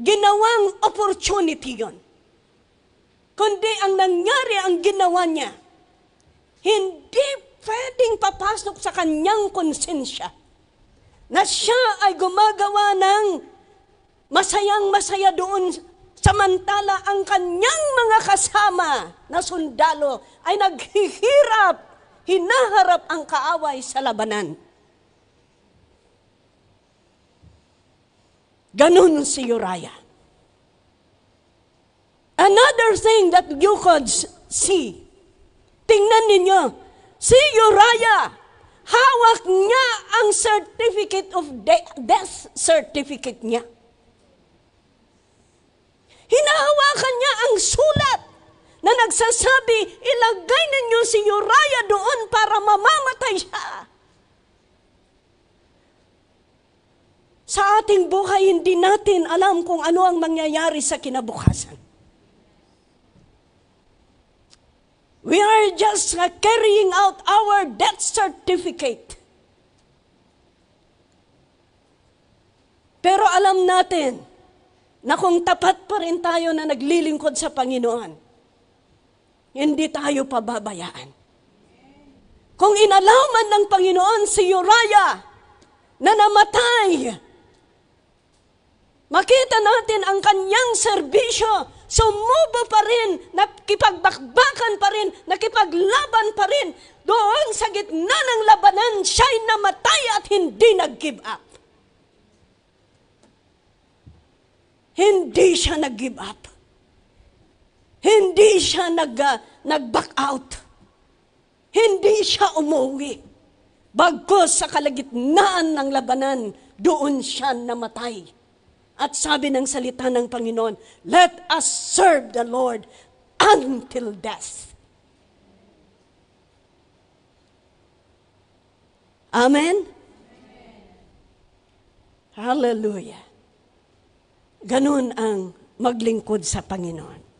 ginawang opportunity yon. Kundi ang nangyari, ang ginawa niya, hindi pwedeng papasok sa kanyang konsensya na siya ay gumagawa ng masayang-masaya doon, samantala ang kanyang mga kasama na sundalo ay hinaharap ang kaaway sa labanan. Ganun si Uriah. Another thing that you could see, tingnan ninyo, si Uriah, hawak niya ang certificate of death certificate niya. Hinahawakan niya ang sulat na nagsasabi, ilagay ninyo si Uriah doon para mamamatay siya. Sa ating buhay, hindi natin alam kung ano ang mangyayari sa kinabukasan. We are just carrying out our death certificate. Pero alam natin na kung tapat pa rin tayo na naglilingkod sa Panginoon, hindi tayo pababayaan. Kung inalaman ng Panginoon si Uriah na namatay, makita natin ang kanyang serbisyo, sumubo pa rin, nakipagbakbakan pa rin, nakipaglaban pa rin. Doon sa gitna ng labanan, siya'y namatay at hindi nag-give up. Hindi siya nag-give up. Hindi siya nag-back out. Hindi siya umuwi. Bagkus sa kalagitnaan ng labanan, doon siya namatay. At sabi ng salita ng Panginoon, let us serve the Lord until death. Amen? Hallelujah. Ganun ang maglingkod sa Panginoon.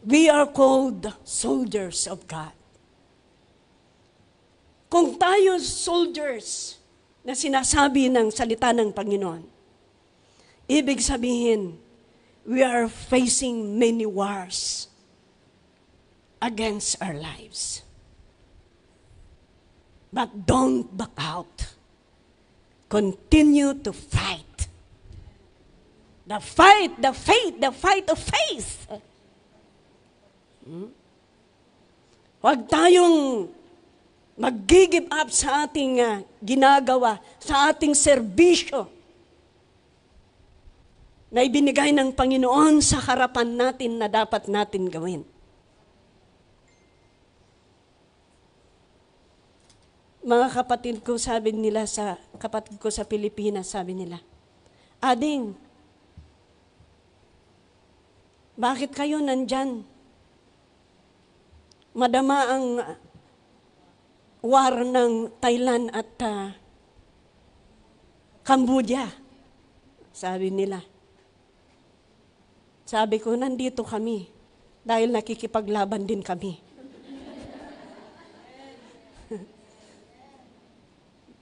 We are called soldiers of God. Kung tayo soldiers na sinasabi ng salita ng Panginoon, ibig sabihin, we are facing many wars against our lives. But don't back out. Continue to fight. The fight of faith. Huwag tayong mag-give up sa ating ginagawa, sa ating serbisyo na ibinigay ng Panginoon sa harapan natin na dapat natin gawin. Mga kapatid ko, kapatid ko sa Pilipinas, sabi nila, Ading, bakit kayo nandyan? Madama ang war ng Thailand at Cambodia. Sabi nila. Sabi ko, nandito kami dahil nakikipaglaban din kami.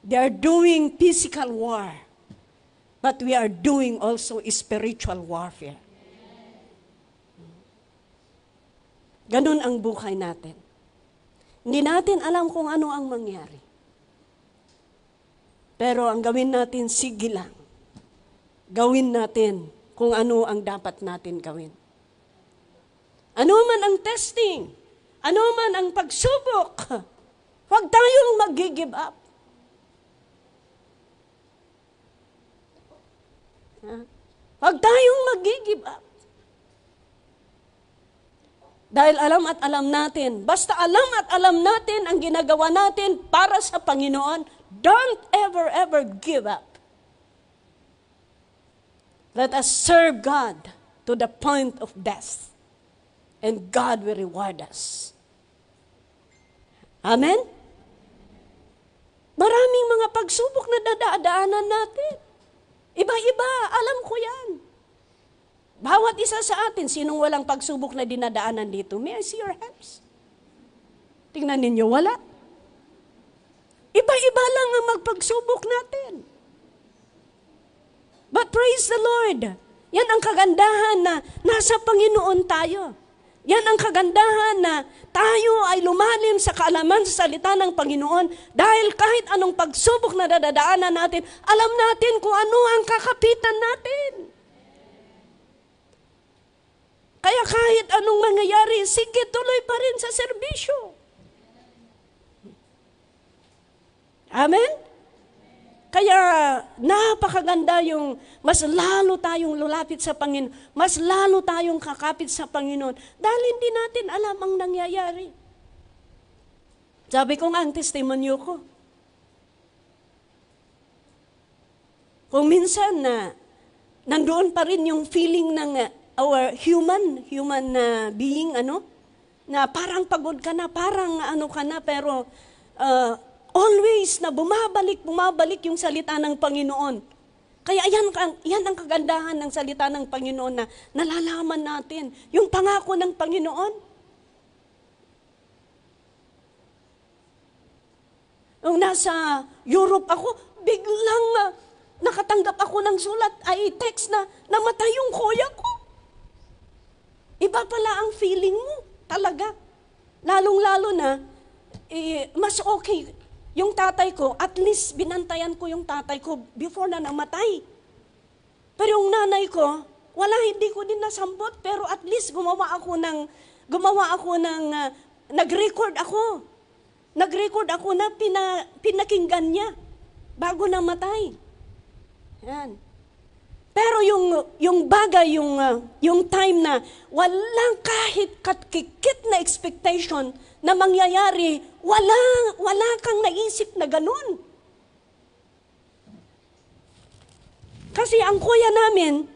They are doing physical war, but we are doing also spiritual warfare. Ganun ang buhay natin. Hindi natin alam kung ano ang mangyari. Pero ang gawin natin, sige lang. Gawin natin kung ano ang dapat natin gawin. Ano man ang testing, ano man ang pagsubok, huwag tayong mag-give up. Huwag tayong mag-give up. Dahil alam at alam natin, basta alam at alam natin ang ginagawa natin para sa Panginoon, don't ever give up. Let us serve God to the point of death, and God will reward us. Amen? Maraming mga pagsubok na dadaanan natin. Iba-iba, alam ko yan. Bawat isa sa atin, sinong walang pagsubok na dinadaanan dito? May I see your hands? Tingnan ninyo, wala. Iba-iba lang ang magpagsubok natin. But praise the Lord. Yan ang kagandahan na nasa Panginoon tayo. Yan ang kagandahan na tayo ay lumalim sa kaalaman sa salita ng Panginoon dahil kahit anong pagsubok na dadaanan natin, alam natin kung ano ang kakapitan natin. Kaya kahit anong mangyayari, sige, tuloy pa rin sa serbisyo. Amen? Kaya napakaganda yung mas lalo tayong lulapit sa Panginoon, mas lalo tayong kakapit sa Panginoon dahil hindi natin alam ang nangyayari. Sabi ko nga ang testimonyo ko. Kung minsan na nandoon pa rin yung feeling ng our human being, na parang pagod ka na, parang ka na, pero always na bumabalik yung salita ng Panginoon. Kaya yan ang kagandahan ng salita ng Panginoon na nalalaman natin. Yung pangako ng Panginoon. Nung nasa Europe ako, biglang nakatanggap ako ng sulat, ay text na namatay yung kuya ko. Iba pala ang feeling mo, talaga. Lalong-lalo na, mas okay. Yung tatay ko, at least binantayan ko yung tatay ko before na namatay. Pero yung nanay ko, hindi ko din nasambot, pero at least gumawa ako ng, nag-record ako. Nag-record ako na pinakinggan niya bago namatay. Yan. Pero yung bagay, yung time na walang kahit katkikit na expectation na mangyayari, wala kang naisip na ganun. Kasi ang kuya namin,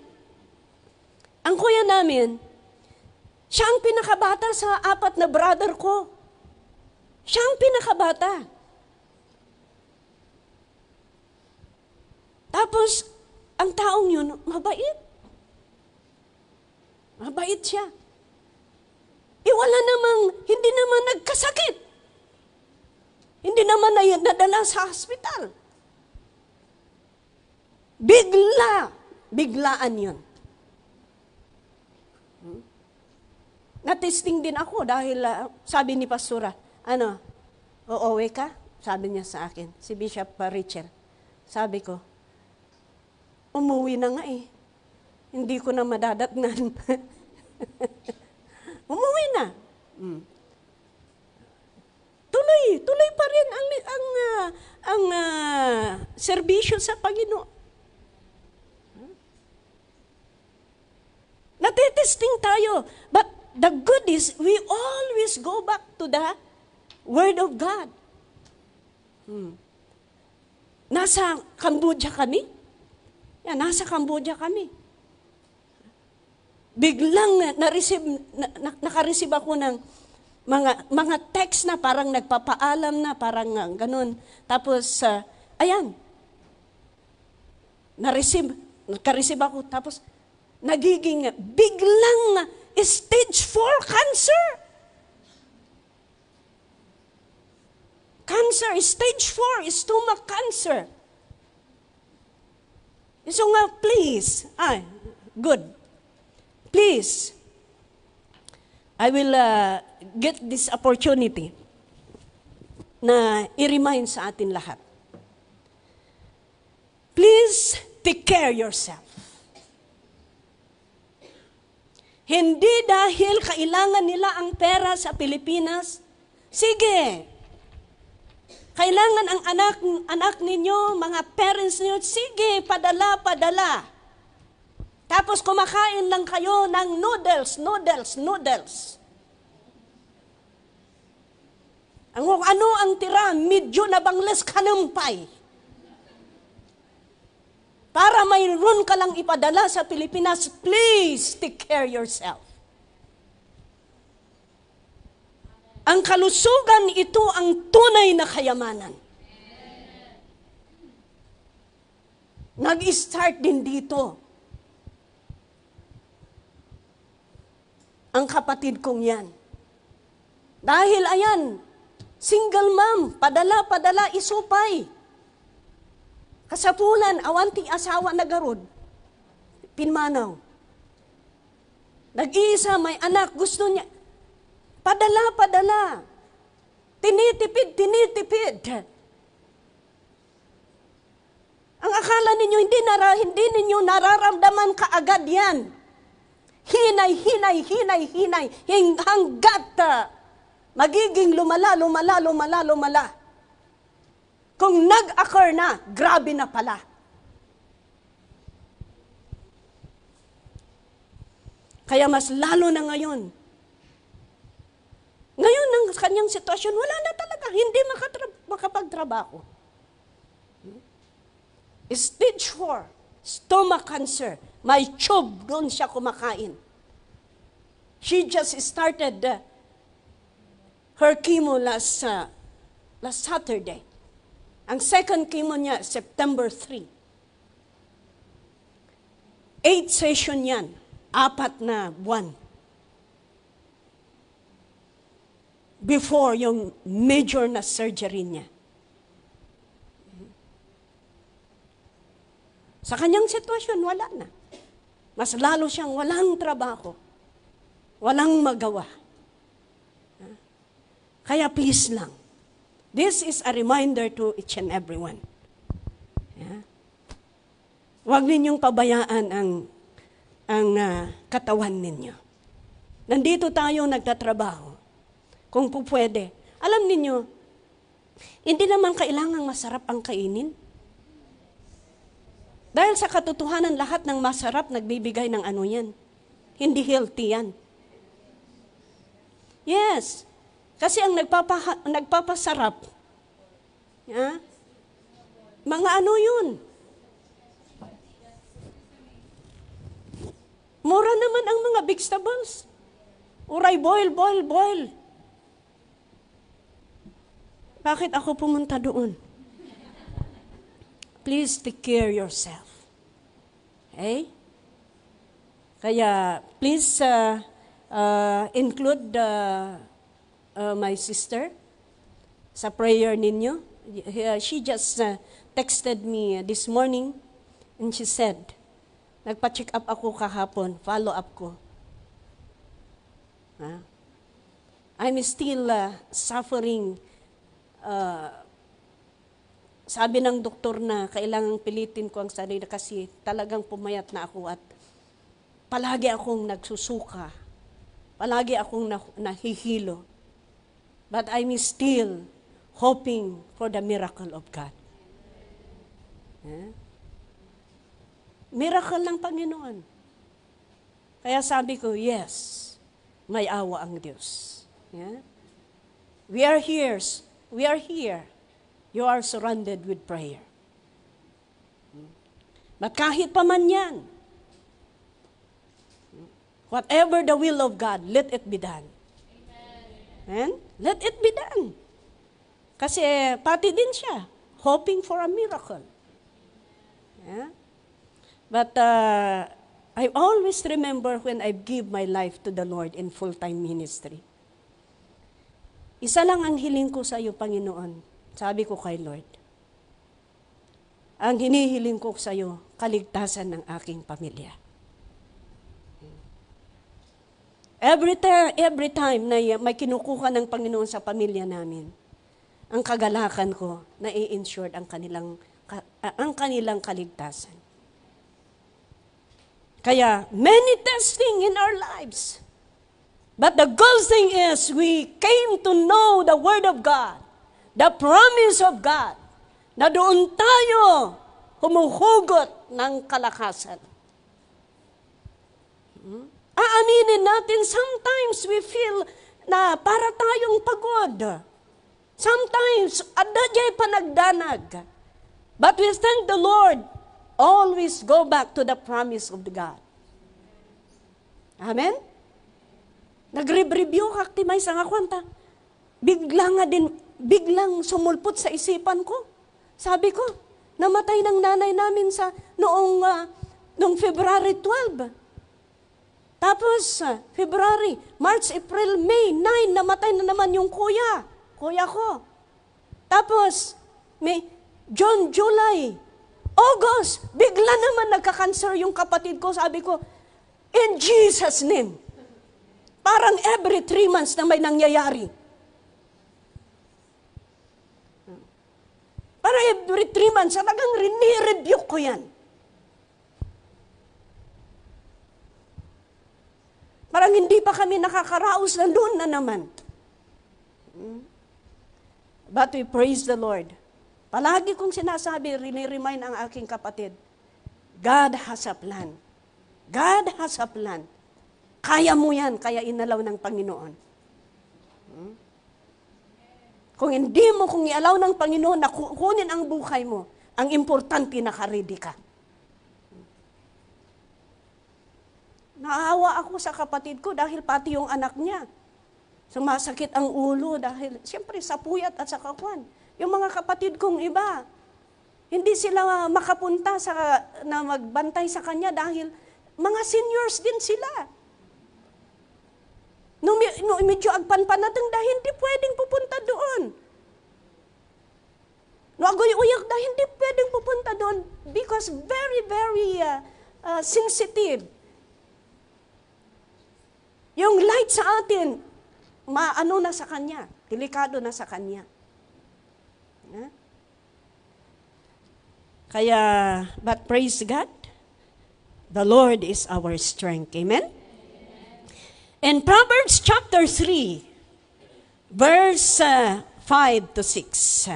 siya ang pinakabata sa 4 na brother ko. Siya ang pinakabata. Tapos, ang taong yun, mabait. Mabait siya. Hindi naman nagkasakit. Hindi naman nadala sa hospital. Biglaan yun. Natesting din ako dahil sabi ni Pastora, uuwi ka? Sabi niya sa akin, si Bishop Richard. Sabi ko, umuwi na nga eh. Hindi ko na madadatnan. Umuwi na. Tuloy pa rin ang serbisyo sa Panginoon. Natetesting tayo. But the good is, we always go back to the Word of God. Nasa Cambodia kami. Nasa Cambodia kami. Biglang naka-receive ako ng mga text na parang nagpapaalam na, parang ganun. Tapos, naka-receive ako. Tapos, nagiging biglang stage 4 cancer. Cancer, stage 4, stomach cancer. So nga, please, good. Please, I will get this opportunity na i-remind sa atin lahat. Please, take care yourself. Hindi dahil kailangan nila ang pera sa Pilipinas, sige, kailangan ang anak ninyo, mga parents ninyo, sige, padala. Tapos kumakain lang kayo ng noodles. Ano ang tira? Medyo na bangles kanumpay. Para mayroon ka lang ipadala sa Pilipinas, please take care yourself. Ang kalusugan, ito ang tunay na kayamanan. Nag-start din dito. Ang kapatid kong yan. Dahil single mom, padala, isupay. Kasapulan, awanting asawa na garod, pinmanaw. Nag-iisa, may anak, gusto niya, Padala. Tinitipid. Ang akala ninyo, hindi ninyo nararamdaman kaagad yan. Hinay. Hanggat magiging lumala. Kung nag-occur na, grabe na pala. Kaya mas lalo na ngayon. Ngayon, ang kanyang sitwasyon, wala na talaga. Hindi makapagtrabaho. Stage 4, stomach cancer. May tube, doon siya kumakain. She just started her chemo last Saturday. Ang second chemo niya, September 3. 8 session yan. 4 na buwan. Before yung major na surgery niya. Sa kanyang sitwasyon, wala na. Mas lalo siyang walang trabaho. Walang magawa. Kaya please lang, this is a reminder to each and everyone. Huwag ninyong pabayaan ang katawan ninyo. Nandito tayo nagtatrabaho. Kung po pwede. Alam ninyo, hindi naman kailangang masarap ang kainin. Dahil sa katotohanan, lahat ng masarap nagbibigay ng ano yan. Hindi healthy yan. Yes. Kasi ang nagpapasarap, mga ano yun. Mura naman ang mga vegetables. Uray, boil. Bakit ako pumunta doon? Please take care yourself. Okay? Kaya, please include my sister sa prayer ninyo. She just texted me this morning and she said, nagpa-check up ako kahapon, follow up ko. I'm still suffering. Sabi ng doktor na kailangang pilitin ko ang sarili kasi talagang pumayat na ako at palagi akong nagsusuka. Palagi akong nahihilo. But I'm still hoping for the miracle of God. Miracle ng Panginoon. Kaya sabi ko, yes, may awa ang Diyos. We are here. You are surrounded with prayer. But kahit pa man yan, whatever the will of God, let it be done. Amen? Let it be done. Kasi pati din siya, hoping for a miracle. But I always remember when I give my life to the Lord in full-time ministry. Isa lang ang hiling ko sa iyo, Panginoon. Sabi ko kay Lord, ang hinihiling ko sa iyo, kaligtasan ng aking pamilya. Every time na may kinukuha ng Panginoon sa pamilya namin, ang kagalakan ko na i-ensure ang kanilang kaligtasan. Kaya, many testing in our lives. But the good thing is, we came to know the Word of God, the promise of God, na doon tayo humuhugot ng kalakasan. Aaminin natin, sometimes we feel na para tayong pagod. Sometimes, adadjay panagdanag. But we thank the Lord, always go back to the promise of God. Amen? Nag-review kaktimay sa nga kwanta. Biglang sumulpot sa isipan ko. Sabi ko, namatay ng nanay namin noong February 12. Tapos, February, March, April, May, 9, namatay na naman yung kuya ko. Tapos, May, June, July, August, bigla naman nagka-cancer yung kapatid ko. Sabi ko, in Jesus' name, Parang every 3 months na may nangyayari. Parang every 3 months, talagang rini-review ko yan. Parang hindi pa kami nakakaraos na doon na naman. But we praise the Lord. Palagi kong sinasabi, rini-remind ang aking kapatid, God has a plan. God has a plan. Kaya mo yan, kaya inalaw ng Panginoon. Kung hindi mo, kung ialaw ng Panginoon na kunin ang buhay mo, ang importante naka-ready ka. Naawa ako sa kapatid ko dahil pati yung anak niya. Sumasakit ang ulo dahil, siyempre, sa puyat at sa kakwan. Yung mga kapatid kong iba, hindi sila makapunta na magbantay sa kanya dahil mga seniors din sila. No medyo agpanpanatang dahil hindi pwedeng pupunta doon. No agoy-uyak dahil hindi pwedeng pupunta doon because very, very sensitive. Yung light sa atin, maano na sa kanya, delikado na sa kanya. Kaya, but praise God, the Lord is our strength. Amen? In Proverbs chapter 3, verse 5 to 6.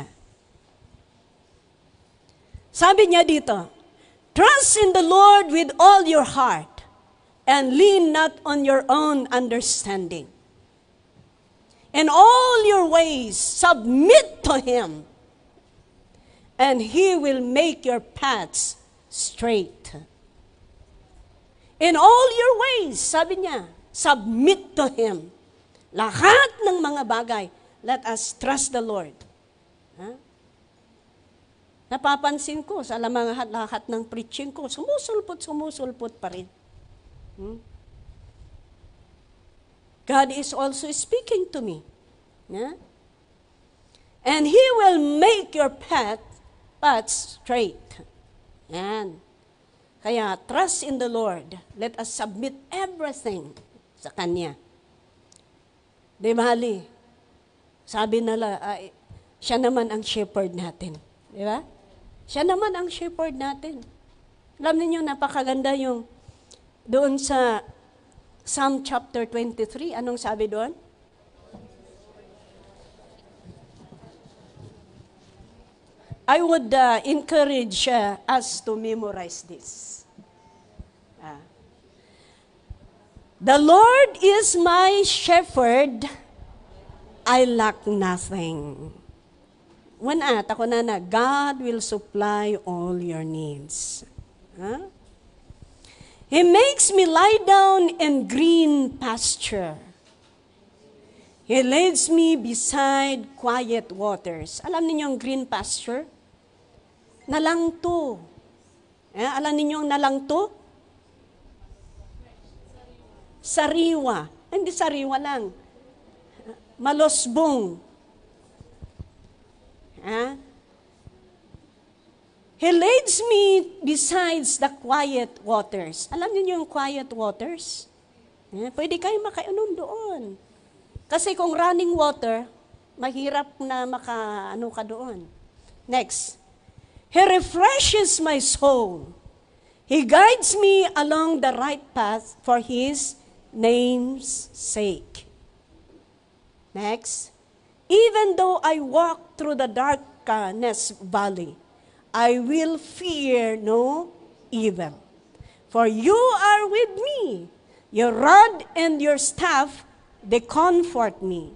Sabi niya dito, trust in the Lord with all your heart and lean not on your own understanding. In all your ways, submit to Him, and He will make your paths straight. In all your ways, sabi niya, submit to Him. Lahat ng mga bagay, let us trust the Lord. Napapansin ko sa lahat ng preaching ko, sumusulpot pa rin. God is also speaking to me. Yeah? And He will make your paths straight. Yan. Kaya, trust in the Lord. Let us submit everything sa Kanya. Di bali? Sabi nila, siya naman ang shepherd natin. Di ba? Siya naman ang shepherd natin. Alam niyo, napakaganda yung doon sa Psalm chapter 23. Anong sabi doon? I would encourage us to memorize this. The Lord is my shepherd, I lack nothing. Ako na, God will supply all your needs. He makes me lie down in green pasture. He leads me beside quiet waters. Alam niyo yung green pasture? Nalangto. Alam niyo yung nalangto? Sariwa. Hindi sariwa lang. Malosbong. He leads me besides the quiet waters. Alam niyo yung quiet waters? Pwede kayo makainom doon. Kasi kung running water, mahirap na makaano ka doon. Next. He refreshes my soul. He guides me along the right path for His name's sake. Next. Even though I walk through the darkness valley, I will fear no evil. For you are with me. Your rod and your staff, they comfort me.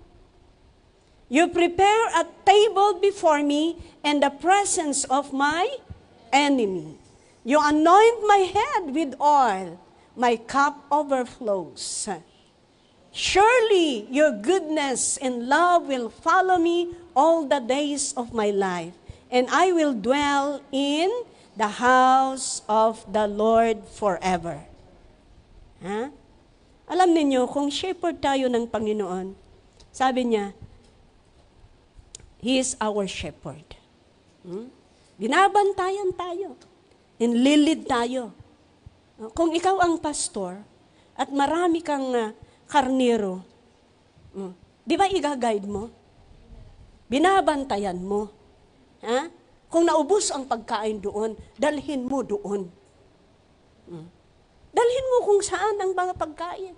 You prepare a table before me in the presence of my enemy. You anoint my head with oil. My cup overflows. Surely your goodness and love will follow me all the days of my life, and I will dwell in the house of the Lord forever. Alam niyo, kung shepherd tayo ng Panginoon, sabi niya, He is our shepherd. Binabantayan tayo. Inlilid tayo. Kung ikaw ang pastor, at marami kang karnero, di ba i-guide mo? Binabantayan mo. Ha? Kung naubos ang pagkain doon, dalhin mo doon. Dalhin mo kung saan ang mga pagkain.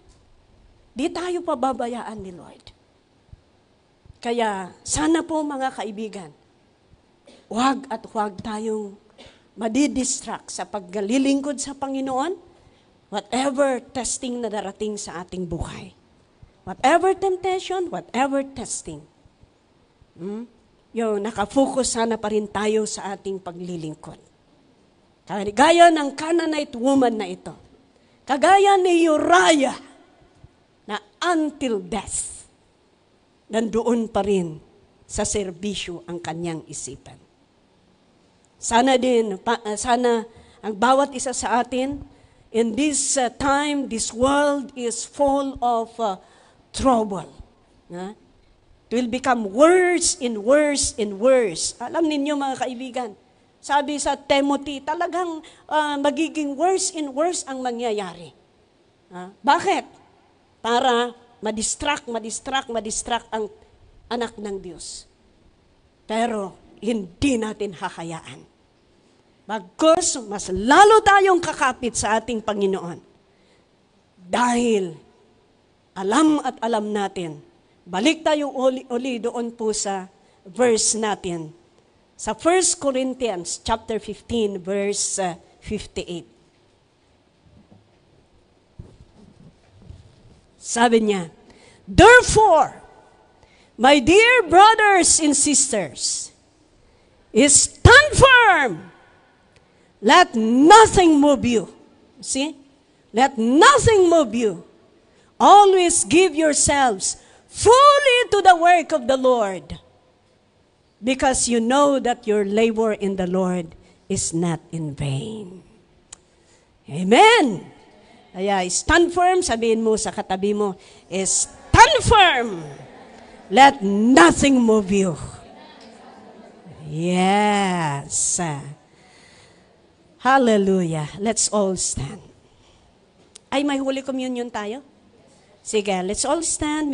Di tayo pababayaan ni Lord. Kaya sana po mga kaibigan, huwag tayong madidistract sa paglilingkod sa Panginoon, whatever testing na darating sa ating buhay. Whatever temptation, whatever testing. Nakafocus sana pa rin tayo sa ating paglilingkod. Kagaya ng Canaanite woman na ito. Kagaya ni Uriah na until death, nandoon pa rin sa serbisyo ang kanyang isipan. Sana ang bawat isa sa atin, in this time, this world is full of trouble. It will become worse and worse and worse. Alam ninyo mga kaibigan, sabi sa Timothy, talagang magiging worse and worse ang mangyayari. Bakit? Para madistract ang anak ng Diyos. Pero hindi natin hakayaan. Bagkus, mas lalo tayong kakapit sa ating Panginoon. Dahil alam natin, balik tayo uli doon po sa verse natin. Sa 1 Corinthians chapter 15, verse 58. Sabi niya, therefore, my dear brothers and sisters, stand firm. Let nothing move you. See? Let nothing move you. Always give yourselves fully to the work of the Lord, because you know that your labor in the Lord is not in vain. Amen. Kaya stand firm, sabihin mo sa katabi mo, stand firm. Let nothing move you. Yes. Hallelujah. Let's all stand. Ay, may Holy Communion tayo? Sige, let's all stand.